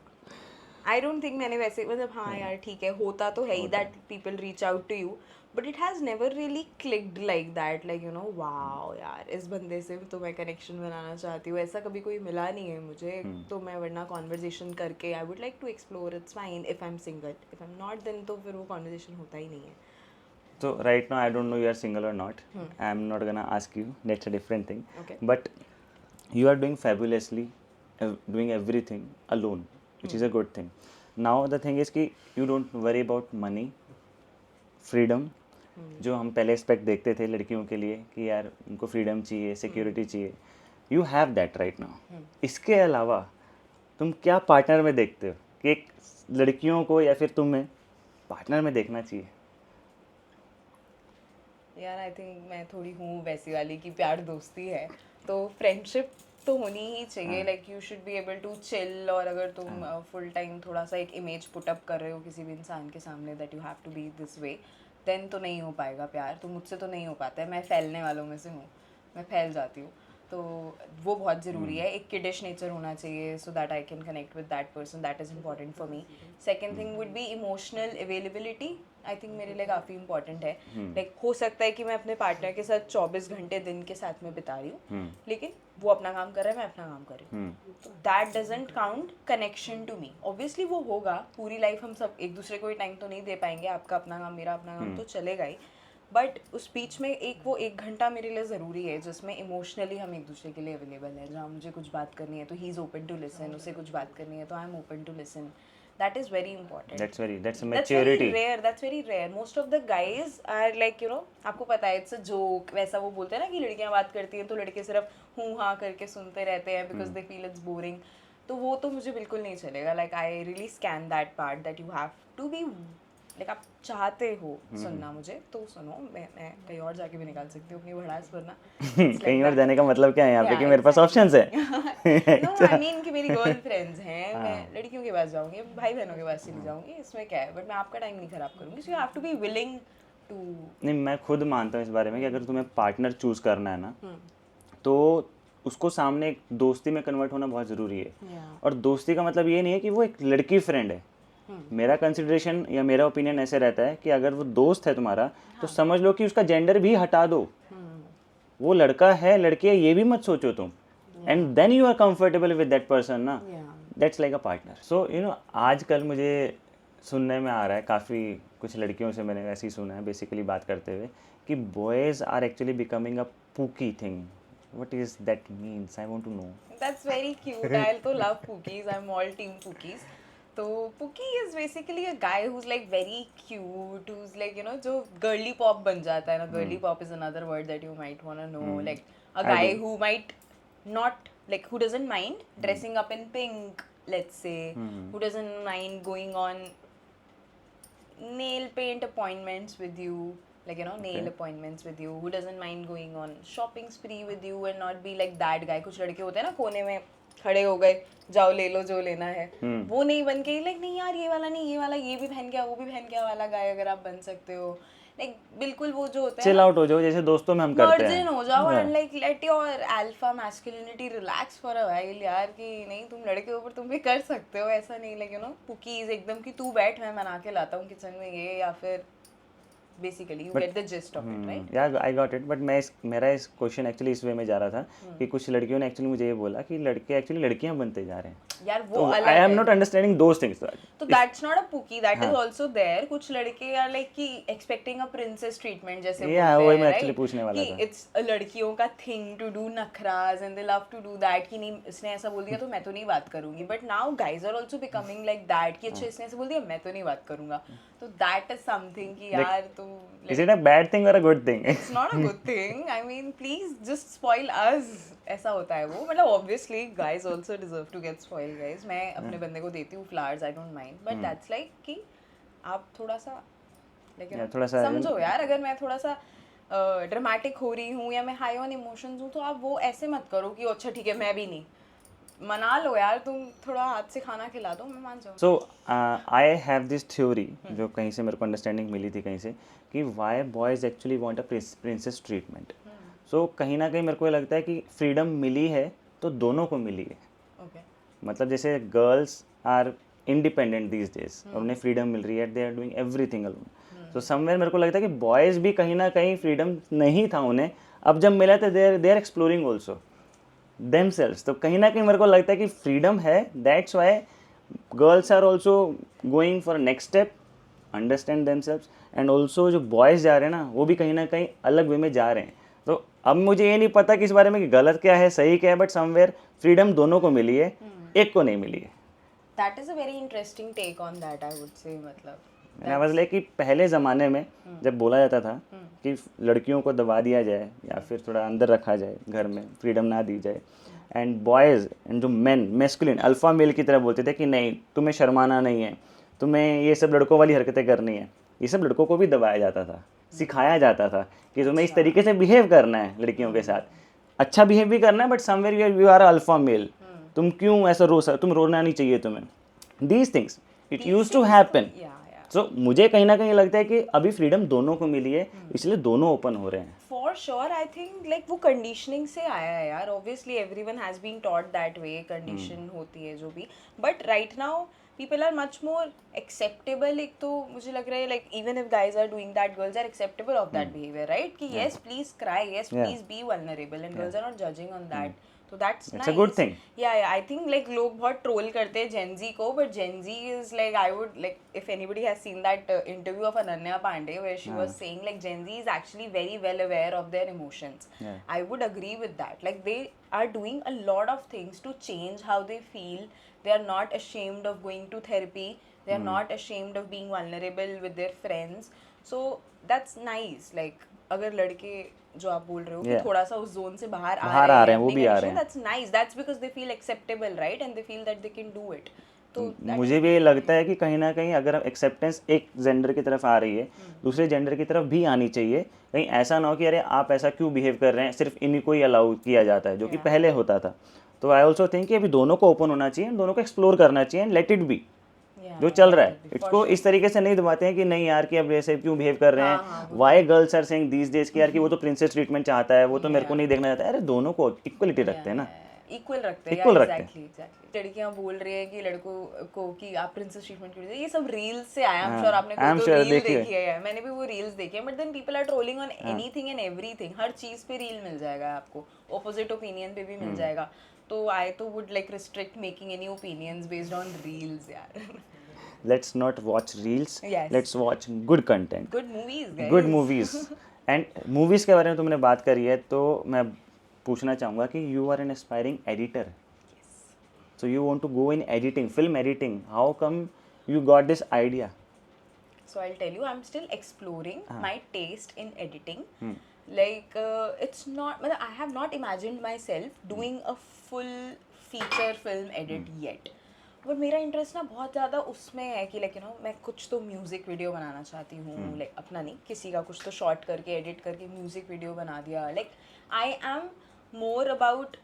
आई डोंट थिंक मैंने वैसे, मतलब हाँ यार ठीक है, होता तो है ही that people reach out to you, but it has never really clicked like that, like you know wow यार इस बंदे से तो मैं कनेक्शन बनाना चाहती हूँ। ऐसा कभी कोई मिला नहीं है मुझे। तो मैं वरना कॉन्वर्जेशन करके I would like to explore, it's fine if I am single, if I am not then तो फिर वो कॉन्वर्जेशन होता ही नहीं है। So right now I don't know you are single or not. I'm not gonna ask you. That's a different thing. Okay. But you are doing fabulously, doing everything alone, which is a good thing. Now the thing is कि you don't worry about money, freedom. जो हम पहले expect देखते थे लड़कियों के लिए कि यार उनको फ्रीडम चाहिए, सिक्योरिटी चाहिए, you have that right now. इसके अलावा तुम क्या पार्टनर में देखते हो कि एक लड़कियों को या फिर तुम्हें पार्टनर में देखना चाहिए? यार आई थिंक मैं थोड़ी हूँ वैसी वाली कि प्यार दोस्ती है तो फ्रेंडशिप तो होनी ही चाहिए। Like you should be able to chill. और अगर तुम फुल टाइम थोड़ा सा एक इमेज पुट अप कर रहे हो किसी भी इंसान के सामने that you have to be this way, then तो नहीं हो पाएगा प्यार। तो मुझसे तो नहीं हो पाता है, मैं फैलने वालों में से हूँ, मैं फैल जाती हूँ। तो वो बहुत ज़रूरी है। एक किडिश नेचर होना चाहिए so that I can connect with that person, that is important for me. Second thing would be emotional availability. I think मेरे लिए काफ़ी इंपॉर्टेंट है। लाइक हो सकता है कि मैं अपने पार्टनर के साथ 24 घंटे दिन के साथ में बिता रही हूँ, लेकिन वो अपना काम कर रहा है, मैं अपना काम कर रही हूँ, तो that doesn't count connection to me. Obviously वो होगा, पूरी लाइफ हम सब एक दूसरे को ही टाइम तो नहीं दे पाएंगे, आपका अपना काम मेरा अपना काम तो चलेगा ही, बट उस बीच में वो एक घंटा मेरे लिए ज़रूरी है जिसमें इमोशनली हम एक दूसरे के लिए अवेलेबल है। जहाँ मुझे कुछ बात करनी है तो he is open to listen, उसे कुछ बात करनी है तो I am open to listen. That is very important. That's a maturity. That's very rare. Most of the guys are like, you know, आपको पता है, it's a joke. वैसा वो बोलते हैं ना कि लड़कियां बात करती हैं तो लड़के सिर्फ हूँ हाँ करके सुनते रहते हैं because they feel it's boring. तो वो तो मुझे बिल्कुल नहीं चलेगा. Like I really scan that part that you have to be like आप चाहते हो सुनना मुझे तो सुनो, मैं कहीं और जाके भी निकाल सकती हूँ अपनी भड़ास, वरना कहीं और जाने का मतलब क्या है यहाँ पे कि मेरे पास ऑप्शंस है. नो आई मीन कि मेरी गर्ल फ्रेंड्स हैं, मैं लड़कियों के पास जाऊंगी, भाई बहनों के पास चली जाऊंगी, इसमें क्या है, बट मैं आपका टाइम नहीं खराब करूंगी. So you have to be willing to. नहीं, मैं खुद मानता हूँ इस बारे में कि अगर तुम्हें पार्टनर चूज करना है ना, तो उसको सामने एक दोस्ती में कन्वर्ट होना बहुत ज़रूरी है. और दोस्ती का मतलब ये नहीं है कि वो एक लड़की फ्रेंड है. मेरा कंसिडरेशन या मेरा ओपिनियन ऐसे रहता है कि अगर वो दोस्त है तुम्हारा, तो समझ लो कि उसका जेंडर भी हटा दो. वो लड़का है लड़की है ये भी मत सोचो तुम. And then you are comfortable with that person ना, that's like a partner. So you know आजकल मुझे सुनने में आ रहा है, काफ़ी कुछ लड़कियों से मैंने ऐसे ही सुना है बेसिकली बात करते हुए, कि boys are actually becoming a pookie thing. What is that means? I want to know. That's very cute. I also love Pookies. I'm all team Pookies. So Pookie is basically a guy who's like very cute, who's like, you know, जो girly pop बन जाता है ना. Girly pop is another word that you might wanna know. Like a guy who might not, like, who doesn't mind dressing up in pink, let's say, who doesn't mind going on nail paint appointments with you, like, you know, nail appointments with you, who doesn't mind going on shopping spree with you and not be like that guy. कुछ लड़के होते हैं ना कोने में खड़े हो गए, जाओ ले लो जो लेना है, वो नहीं बन के लाइक नहीं यार ये वाला नहीं, ये वाला ये भी पहन के वो भी पहन के वाला गाय अगर आप बन सकते हो, लाइक बिल्कुल वो जो होता है चिल आउट हो जाओ जैसे दोस्तों में हम करते हैं, वर्जिन हो जाओ and like let your alpha masculinity relax for a while यार, कि नहीं तुम लड़के हो पर तुम भी कर सकते हो, ऐसा नहीं लाइक यू नो कुकीज एकदम कि तू बैठ मैं बना के लाता हूँ किचन में ये, या फिर basically you get the gist of it, right? Yeah, I got it. But मेरा इस क्वेश्चन एक्चुअली इस वे में जा रहा था कि कुछ लड़कियों ने एक्चुअली मुझे ये बोला कि लड़के एक्चुअली लड़कियां बनते जा रहे हैं. यार वो तो अलग I am है. not understanding those things. तो that's not a pookie, that is also there. कुछ लड़के are like कि expecting a princess treatment जैसे बोलते हैं, वही मैं right? एक्चुअली पूछने वाला कि था. it's लड़कियों का thing to do नखराज and they love to do that, कि नहीं इसने ऐसा बोल दिया तो मैं तो नहीं बात करूंगी. But now guys are also becoming like that कि अच्छा इसने ऐसा बोल दिया मैं तो नहीं बात करूंगा. तो that is something कि यार तो Is it a bad thing or a good thing? It's not a good thing. I mean, please just spoil us. ऐसा होता है वो, मतलब obviously guys also deserve to get spoiled, guys. मैं अपने बंदे को देती हूँ flowers, I don't mind. But that's like कि आप थोड़ा सा like you know, थोड़ा सा समझो यार, अगर मैं थोड़ा सा ड्रामेटिक हो रही हूँ या मैं हाई ऑन इमोशंस हूँ तो आप वो ऐसे मत करो कि अच्छा ठीक है मैं भी नहीं, मना लो यार, तुम थोड़ा हाथ से खाना खिला दो मैं मान जाऊँ. सो आई हैव दिस थ्योरी जो कहीं से मेरे को अंडरस्टैंडिंग मिली थी कहीं से, कि why boys actually want a princess treatment. So कहीं ना कहीं मेरे को ये लगता है कि फ्रीडम मिली है तो दोनों को मिली है. मतलब जैसे girls are independent these days और उन्हें फ्रीडम मिल रही है, they are doing everything alone. So somewhere मेरे को लगता है कि बॉयज़ भी कहीं ना कहीं फ्रीडम नहीं था उन्हें, अब जब मिला तो they are exploring also themselves. तो कहीं ना कहीं मेरे को लगता है कि फ्रीडम है, that's why girls are also going for next step, understand themselves. And also जो बॉयज़ जा रहे हैं ना वो भी कहीं ना कहीं अलग वे में जा रहे हैं. तो अब मुझे ये नहीं पता कि इस बारे में कि गलत क्या है सही क्या है, बट समवेयर फ्रीडम दोनों को मिली है, एक को नहीं मिली है. That is a very interesting take on that, I would say. मतलब मैं बस कि पहले ज़माने में जब बोला जाता था कि लड़कियों को दबा दिया जाए या फिर थोड़ा अंदर रखा जाए घर में, फ्रीडम ना दी जाए, एंड बॉयज़ एंड जो मेन मैस्कुलिन अल्फ़ा मेल की तरह बोलते थे कि नहीं तुम्हें शर्माना नहीं है, तुम्हें ये सब लड़कों वाली हरकतें करनी है, ये सब लड़कों को भी दबाया जाता था, सिखाया जाता था कि तुम्हें इस तरीके से बिहेव करना है लड़कियों के साथ, अच्छा बिहेव भी करना है, but somewhere you are alpha male, तुम क्यों ऐसा तुम रोना नहीं चाहिए तुम्हें. These things it used to happen. So मुझे कहीं ना कहीं लगता है कि अभी फ्रीडम दोनों को मिली है, इसलिए दोनों ओपन हो रहे हैं. For sure I think like वो कंडीशनिंग से आया है यार, obviously everyone has been taught that way, condition होती है जो भी, but right now people are much more acceptable. एक तो मुझे लग रहा है like even if guys are doing that, girls are acceptable of that behavior, right? कि yes please cry, yes please be vulnerable, and girls are not judging on that. So that's nice. It's a good thing. Yeah, I think like लोग बहुत troll करते हैं Gen Z को, but Gen Z is like, I would like, if anybody has seen that interview of Ananya Pandey where she was saying like Gen Z is actually very well aware of their emotions. I would agree with that. Like they are doing a lot of things to change how they feel. They are not ashamed of going to therapy. They are not ashamed of being vulnerable with their friends. So that's nice. Like अगर लड़के जो आप बोल रहे हो कि थोड़ा सा उस जोन से बाहर आ रहे हैं, वो भी आ रहे हैं, that's nice. That's because they feel acceptable, right? And they feel that they can do it. तो मुझे भी ये लगता है कि कहीं ना कहीं अगर एक्सेप्टेंस एक जेंडर की तरफ आ रही है, दूसरे जेंडर की तरफ भी आनी चाहिए। कहीं ऐसा ना हो कि अरे आप ऐसा क्यों बिहेव कर रहे हैं, सिर्फ इन्हीं को ही अलाउ किया जाता है, जो कि पहले होता था। तो आई ऑल्सो थिंक कि अभी दोनों को ओपन होना चाहिए, दोनों को एक्सप्लोर करना चाहिए एंड लेट इट बी। जो चल रहा है इसको इस तरीके से नहीं दबाते हैं कि नहीं यार कि अब ऐसे क्यों बिहेव कर रहे हैं, why girls are saying these days कि यार कि वो तो प्रिंसेस ट्रीटमेंट चाहता है, वो तो मेरे को नहीं देखना चाहता है। अरे दोनों को इक्वलिटी रखते हैं ना, इक्वल रखते हैं, इक्वल रखते हैं। एग्जैक्टली। लड़कियां बोल रही है कि लड़कों को कि आप प्रिंसेस ट्रीटमेंट क्यों देते हैं, ये सब रील्स से आया। आई एम श्योर आपने कोई तो रील देखी है, मैंने भी वो रील्स देखी है। But then people are trolling on anything and everything, हर चीज पे रील मिल जाएगा आपको, ऑपोजिट ओपिनियन पे भी मिल जाएगा। तो आई तो would like restrict making any opinions based on reels यार। Let's not watch reels, Yes. let's watch good content, good movies guys, good movies। And movies के बारे में तुमने बात करी है तो मैं पूछना चाहूँगा कि you are an aspiring editor, so you want to go in editing, film editing, how come you got this idea? So I'll tell you, I'm still exploring my taste in editing. Like it's not, I have not imagined myself doing a full feature film edit yet. But मेरा interest ना बहुत ज़्यादा उसमें है कि like you no मैं कुछ तो म्यूज़िक वीडियो बनाना चाहती हूँ, लाइक अपना नहीं, किसी का कुछ तो शॉर्ट करके एडिट करके म्यूज़िक वीडियो बना दिया। Like I am more about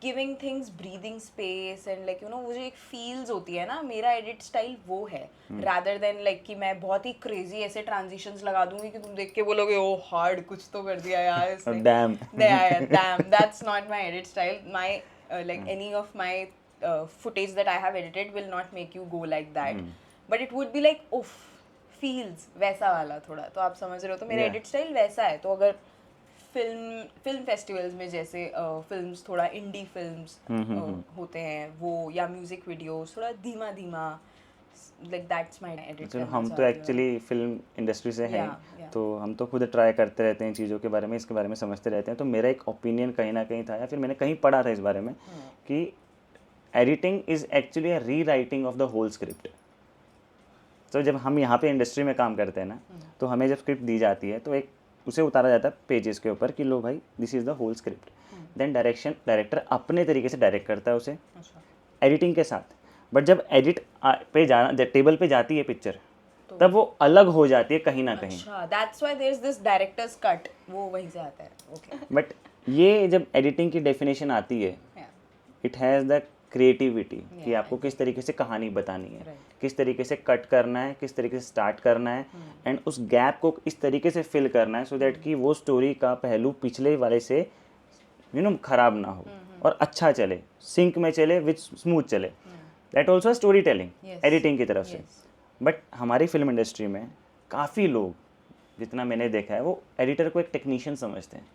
giving things breathing space and like you no वो जो एक फील्स होती है ना, मेरा एडिट स्टाइल वो है, रादर देन लाइक कि मैं बहुत ही क्रेजी ऐसे ट्रांजिशंस लगा दूंगी कि तुम देख के बोलोगे ओ हार्ड कुछ तो कर दिया यार इसने। Damn. Damn, that's not my edit style. My like any of my footage that I have edited will not make you go like that. But it would be like uff, feels वैसा वाला थोड़ा, तो आप समझ रहे हो, तो मेरा एडिट स्टाइल वैसा है। तो अगर फिल्म फेस्टिवल्स में जैसे फिल्म्स थोड़ा इंडी फिल्म्स होते हैं वो, या म्यूजिक वीडियोस थोड़ा धीमा धीमा, लाइक दैट्स माय एडिट। चलो हम तो एक्चुअली फिल्म इंडस्ट्री से हैं, तो हम तो खुद ट्राई करते रहते हैं चीज़ों के बारे में, इसके बारे में समझते रहते हैं। तो मेरा एक ओपिनियन कहीं ना कहीं था, या फिर मैंने कहीं पढ़ा था इस बारे में कि editing is actually a rewriting of the whole script. तो जब हम यहाँ पे इंडस्ट्री में काम करते हैं ना, तो हमें जब स्क्रिप्ट दी जाती है तो एक उसे उतारा जाता है पेजेस के ऊपर कि लो भाई this is the whole script. Then director अपने तरीके से डायरेक्ट करता है उसे एडिटिंग के साथ। बट जब एडिट पे जाना टेबल पे जाती है पिक्चर, तब वो अलग हो जाती है कहीं ना कहीं। That's why there is this director's cut, वो वहीं से आता है। ओके, बट ये जब एडिटिंग की डेफिनेशन आती है, इट हैज़ द क्रिएटिविटी कि आपको किस तरीके से कहानी बतानी है, किस तरीके से कट करना है, किस तरीके से स्टार्ट करना है, एंड उस गैप को इस तरीके से फिल करना है सो दैट कि वो स्टोरी का पहलू पिछले वाले से यू नो खराब ना हो और अच्छा चले, सिंक में चले, विच स्मूथ चले। That also story telling editing की तरफ से। बट हमारी फिल्म इंडस्ट्री में काफ़ी लोग, जितना मैंने देखा है, वो एडिटर को एक टेक्नीशियन समझते हैं,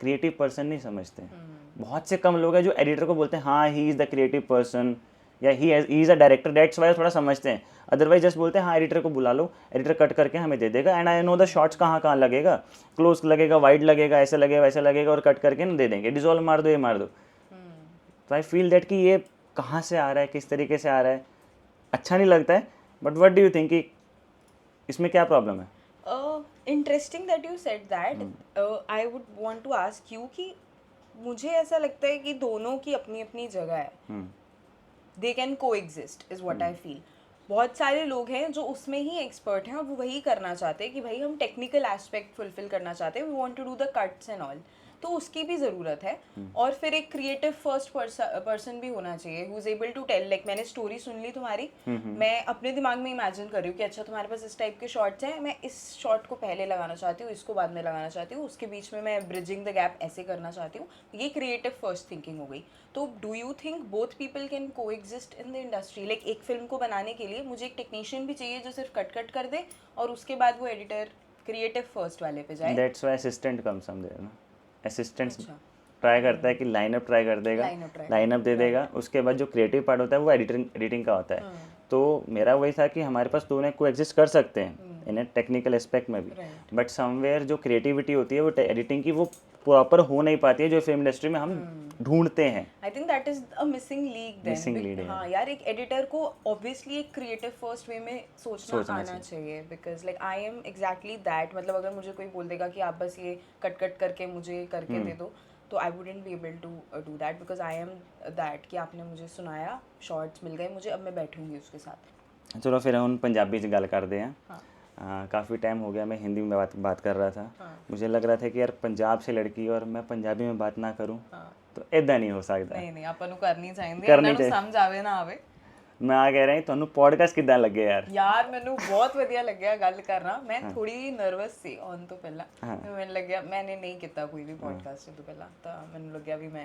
क्रिएटिव पर्सन नहीं समझते हैं। बहुत से कम लोग हैं जो एडिटर को बोलते हैं हाँ he is the creative person या he is a director, that's why थोड़ा समझते हैं। अदरवाइज जस्ट बोलते हैं हाँ एडिटर को बुला लो, एडिटर कट करके हमें दे देगा and I know the shots कहाँ कहाँ लगेगा, क्लोज लगेगा, वाइड लगेगा, ऐसे लगेगा वैसे लगेगा, और कट करके ना दे देंगे, डिजोल्व मार दो, ये मार दो। तो आई फील दैट कि ये कहाँ से आ रहा है, किस तरीके से आ रहा है, अच्छा नहीं लगता है। But what do you think कि इसमें क्या प्रॉब्लम है? Interesting that you said that. I would want to ask you कि मुझे ऐसा लगता है कि दोनों की अपनी अपनी जगह है, दे कैन को exist is what I feel. बहुत सारे लोग हैं जो उसमें ही एक्सपर्ट हैं और वो वही करना चाहते हैं कि भाई हम टेक्निकल एस्पेक्ट फुलफिल करना चाहते हैं, we want to do the cuts and all, तो उसकी भी ज़रूरत है। और फिर एक क्रिएटिव फर्स्ट पर्सन भी होना चाहिए who is able to tell, like मैंने स्टोरी सुन ली तुम्हारी, मैं अपने दिमाग में इमेजिन कर रही हूँ कि अच्छा तुम्हारे पास इस टाइप के शॉट्स हैं, मैं इस शॉट को पहले लगाना चाहती हूँ, इसको बाद में लगाना चाहती हूँ, उसके बीच में मैं ब्रिजिंग द गैप ऐसे करना चाहती हूँ। ये क्रिएटिव फर्स्ट थिंकिंग हो गई। तो do you think both people can coexist in the industry? Like एक फिल्म को बनाने के लिए मुझे एक टेक्नीशियन भी चाहिए जो सिर्फ कट कर दे और उसके बाद वो एडिटर क्रिएटिव फर्स्ट वाले पे जाए। That's why assistant comes some there ना। असिस्टेंट ट्राई करता है कि लाइनअप ट्राई कर देगा, लाइनअप दे देगा, उसके बाद जो क्रिएटिव पार्ट होता है वो एडिटिंग का होता है। तो मेरा वही था कि हमारे पास दोनों को एग्जिस्ट कर सकते हैं इन टेक्निकल एस्पेक्ट में भी, बट समवेयर जो क्रिएटिविटी होती है वो एडिटिंग की वो प्रॉपर हो नहीं पाती है जो फिल्म इंडस्ट्री में हम ढूंढते हैं। I think that is a missing league then. Missing lead है। हाँ यार, एक एडिटर को ऑब्वियसली एक क्रिएटिव फर्स्ट वे में सोचना आना चाहिए, because like I am exactly that. मतलब अगर मुझे कोई बोल देगा कि आप बस ये कट करके मुझे करके दे दो, तो I wouldn't be able to do that because I am that कि आपने मुझे सुनाया, शॉर्ट्स मिल गए मुझे, अब मैं बैठूंगी उसके साथ। चलो फिर हम पंजाबी च गल करते हैं। हाँ काफ़ी टाइम हो गया मैं हिंदी में बात कर रहा था। हाँ मुझे लग रहा था कि यार पंजाब से लड़की और मैं पंजाबी में बात ना करूं हाँ तो इदां नहीं हो सकता। नहीं नहीं ਆਪਾਂ ਨੂੰ ਕਰਨੀ ਚਾਹੀਦੀ ਹੈ, ਕਰਨੀ ਇਹਨਾਂ ਨੂੰ ਚਾਹੀਦੀ। ਸਮਝ ਆਵੇ ਨਾ ਆਵੇ। मैं आ कह रहा हूँ ਤੁਹਾਨੂੰ ਪੋਡਕਾਸਟ ਕਿੱਦਾਂ ਲੱਗੇ ਯਾਰ? ਯਾਰ ਮੈਨੂੰ ਬਹੁਤ ਵਧੀਆ ਲੱਗਿਆ ਗੱਲ ਕਰਨਾ। ਮੈਂ ਥੋੜੀ ਨਰਵਸ ਸੀ ਆਉਣ ਤੋਂ ਪਹਿਲਾਂ, ਮੈਨੂੰ ਲੱਗਿਆ ਮੈंने नहीं ਕੀਤਾ ਕੋਈ ਵੀ ਪੋਡਕਾਸਟ ਤੋਂ ਪਹਿਲਾਂ, ਤਾਂ ਮੈਨੂੰ ਲੱਗਿਆ ਵੀ ਮੈਂ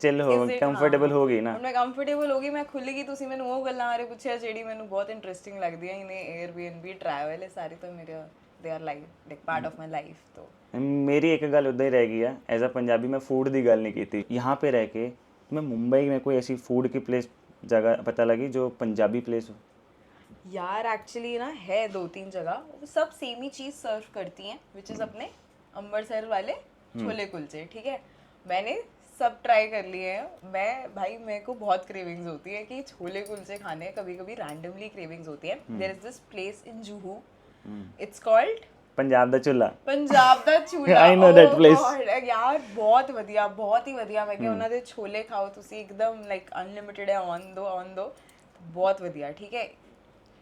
ਚਿੱਲ ਹੋ ਕੰਫਰਟੇਬਲ ਹੋ ਗਈ ਨਾ। ਹੁਣ ਮੈਂ ਕੰਫਰਟੇਬਲ ਹੋ ਗਈ, ਮੈਂ ਖੁੱਲ ਗਈ। ਤੁਸੀਂ ਮੈਨੂੰ ਉਹ ਗੱਲਾਂ ਬਾਰੇ ਪੁੱਛਿਆ ਜਿਹੜੀ ਮੈਨੂੰ ਬਹੁਤ ਇੰਟਰਸਟਿੰਗ ਲੱਗਦੀਆਂ ਨੇ, Airbnb ਟਰੈਵਲ ਇਹ ਸਾਰੇ ਤਾਂ ਮੇਰੇ they are like part of my life. तो मेरी एक गल उदा ही रह गई है एज अ पंजाबी, मैं फूड की गल नहीं की। यहाँ पे रह के मैं मुंबई में कोई ऐसी फूड की प्लेस जगह पता लगी जो पंजाबी प्लेस हो? यार एक्चुअली ना है 2-3 जगह, वो सब सेम ही चीज़ सर्व करती हैं, विच इज़ अपने अमृतसर वाले छोले कुलचे। ठीक है, मैंने सब ट्राई कर लिए हैं। मैं भाई मेरे को बहुत क्रेविंग्स होती है कि छोले कुलचे खाने, कभी कभी रैंडमली क्रेविंग्स होती है। There is this place in Juhu, it's called Punjab Da Chulha. Punjab the Chula. I know that place. ਯਾਰ ਬਹੁਤ ਵਧੀਆ, ਬਹੁਤ ਹੀ ਵਧੀਆ। ਮੈਂ ਕਿਹਾ ਉਹਨਾਂ ਦੇ ਛੋਲੇ ਖਾਓ ਤੁਸੀਂ, ਇੱਕਦਮ ਲਾਈਕ ਅਨਲਿਮਿਟਿਡ ਹੈ, ਔਨ दो बहुत बढ़िया। ठीक है,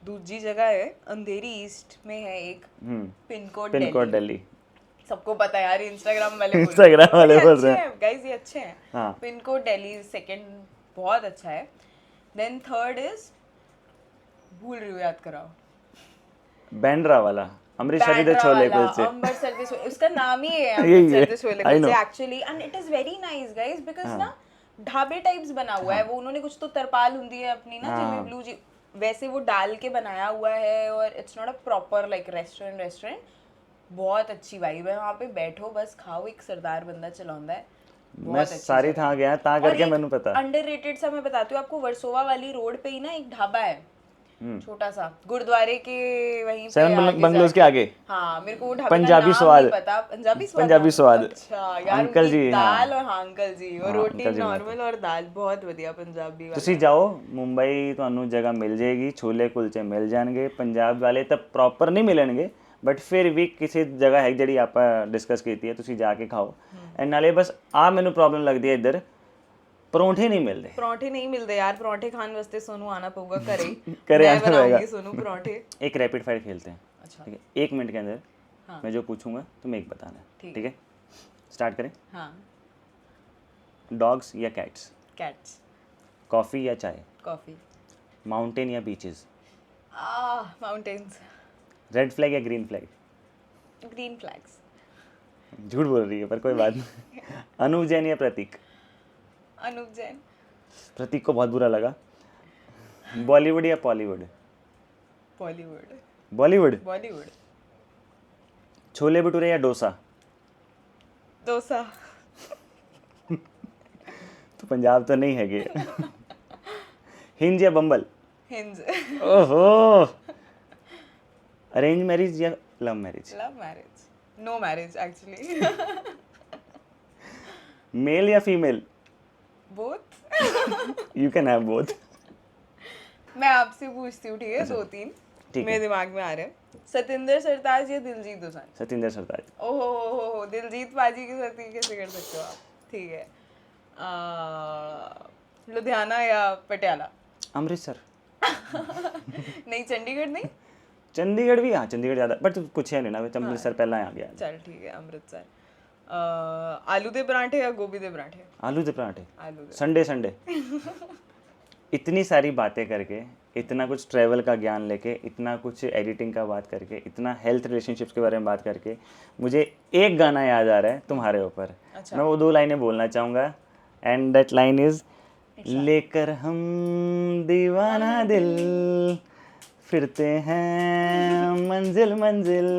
दूसरी जगह है अंधेरी ईस्ट में है एक, पिन कोड दिल्ली। सबको पता है यार, इंस्टाग्राम वाले बोल रहे हैं गाइस, ये अच्छे हैं। पिन कोड दिल्ली सेकंड बहुत अच्छा है। देन थर्ड इज, भूल रही हूँ, याद कराओ, बैंड्रा वाला अमृतसरी दे छोले कुलचे। अमृतसर दे छोले, उसका नाम ही है अमृतसर दे chole kulche actually. And it is very nice guys because ना ढाबे टाइप्स बना हुआ है वो। उन्होंने कुछ तो तरपाल हुंदी है अपनी ना, जिमी ब्लू जी वैसे वो डाल के बनाया हुआ है, और it's not a proper like restaurant. बहुत अच्छी वाइब है वहाँ पे, बैठो बस खाओ, एक सरदार बंदा चलाਉਂਦਾ है। मैं सारी था गया ता करके मैंने पता। अंडररेटेड सा मैं बताती हूँ आपको, वर्सोवा वाली रोड पे ही ना एक ढाबा है छोटा सा, गुरुद्वारे के वहीं पे 7 बंगलोज के आगे। हाँ, मेरे को वो ढाबे पंजाबी का नाम स्वाद। नहीं पता। पंजाबी स्वाद। अच्छा यार, अंकल जी, दाल और हाँ अंकल जी, और रोटी अंकल जी नॉर्मल और दाल बहुत बढ़िया पंजाबी वाला। ਤੁਸੀਂ ਜਾਓ ਮੁੰਬਈ, ਤੁਹਾਨੂੰ ਜਗ੍ਹਾ ਮਿਲ ਜਾਏਗੀ, ਛੋਲੇ ਕੁਲਚੇ ਮਿਲ ਜਾਣਗੇ। ਪੰਜਾਬ ਵਾਲੇ ਤਾਂ ਪ੍ਰੋਪਰ ਨਹੀਂ ਮਿਲਣਗੇ, ਬਟ ਫਿਰ ਵੀ ਕਿਸੇ ਜਗ੍ਹਾ ਹੈ ਜਿਹੜੀ ਆਪਾਂ ਡਿਸਕਸ ਕੀਤੀ ਹੈ, ਤੁਸੀਂ ਜਾ ਕੇ ਖਾਓ। ਐਂਡ ਨਾਲੇ ਬਸ ਆ ਮੈਨੂੰ ਪ੍ਰੋਬਲਮ ਲੱਗਦੀ ਹੈ ਇੱਧਰ, ਪਰੌਂਠੇ ਨਹੀਂ ਮਿਲਦੇ। ਪਰੌਂਠੇ ਨਹੀਂ ਮਿਲਦੇ यार, पराठे खाने वास्ते सोनू आना पड़ेगा करे करे मैं आना पड़ेगा। बनाऊंगी सोनू पराठे। एक रैपिड फायर खेलते हैं। अच्छा ठीक है, 1 मिनट के अंदर मैं जो पूछूंगा तुम्हें एक बताना है। ठीक है, स्टार्ट करें। हाँ, डॉग्स या कैट्स? कैट्स। कॉफ़ी या चाय? कॉफी। माउंटेन या बीचेस? माउंटेन्स। रेड फ्लैग या ग्रीन फ्लैग? Green flags. झूठ बोल रही है पर कोई बात नहीं। अनूप जैन या प्रतीक? अनूप जैन। प्रतीक को बहुत बुरा लगा। बॉलीवुड या बॉलीवुड? बॉलीवुड। बॉलीवुड। बॉलीवुड। छोले भटूरे या डोसा? डोसा। तो पंजाब तो नहीं है गे। हिंज या बम्बल? हिंज। ओहो। अरेंज मैरिज या love marriage? Love marriage. No marriage actually. Male या female? Both. You can have both. मैं आपसे पूछती हूँ, ठीक है, 2-3 ठीक मेरे दिमाग में आ रहे हैं। सतिंदर सरताज या दिलजीत दोसांझ? सतिंदर सरताज। ओहो हो, दिलजीत बाजी की सती कैसे कर सकते हो आप? ठीक है, लुधियाना या पटियाला? अमृतसर। नहीं, चंडीगढ़ नहीं। चंडीगढ़ भी, हाँ चंडीगढ़ ज़्यादा, बट कुछ है नहीं ना, अमृतसर पहला आ गया। चल ठीक है, अमृतसर। आलू दे परांठे या गोभी दे परांठे? आलू दे पराठे। आलू दे। संडे। इतनी सारी बातें करके, इतना कुछ ट्रैवल का ज्ञान लेके, इतना कुछ एडिटिंग का बात करके, इतना हेल्थ रिलेशनशिप्स के बारे में बात करके, मुझे एक गाना याद आ रहा है तुम्हारे ऊपर। अच्छा। मैं वो 2 लाइनें बोलना चाहूँगा, एंड दैट लाइन इज, लेकर हम दीवाना दिल फिरते हैं मंजिल मंजिल,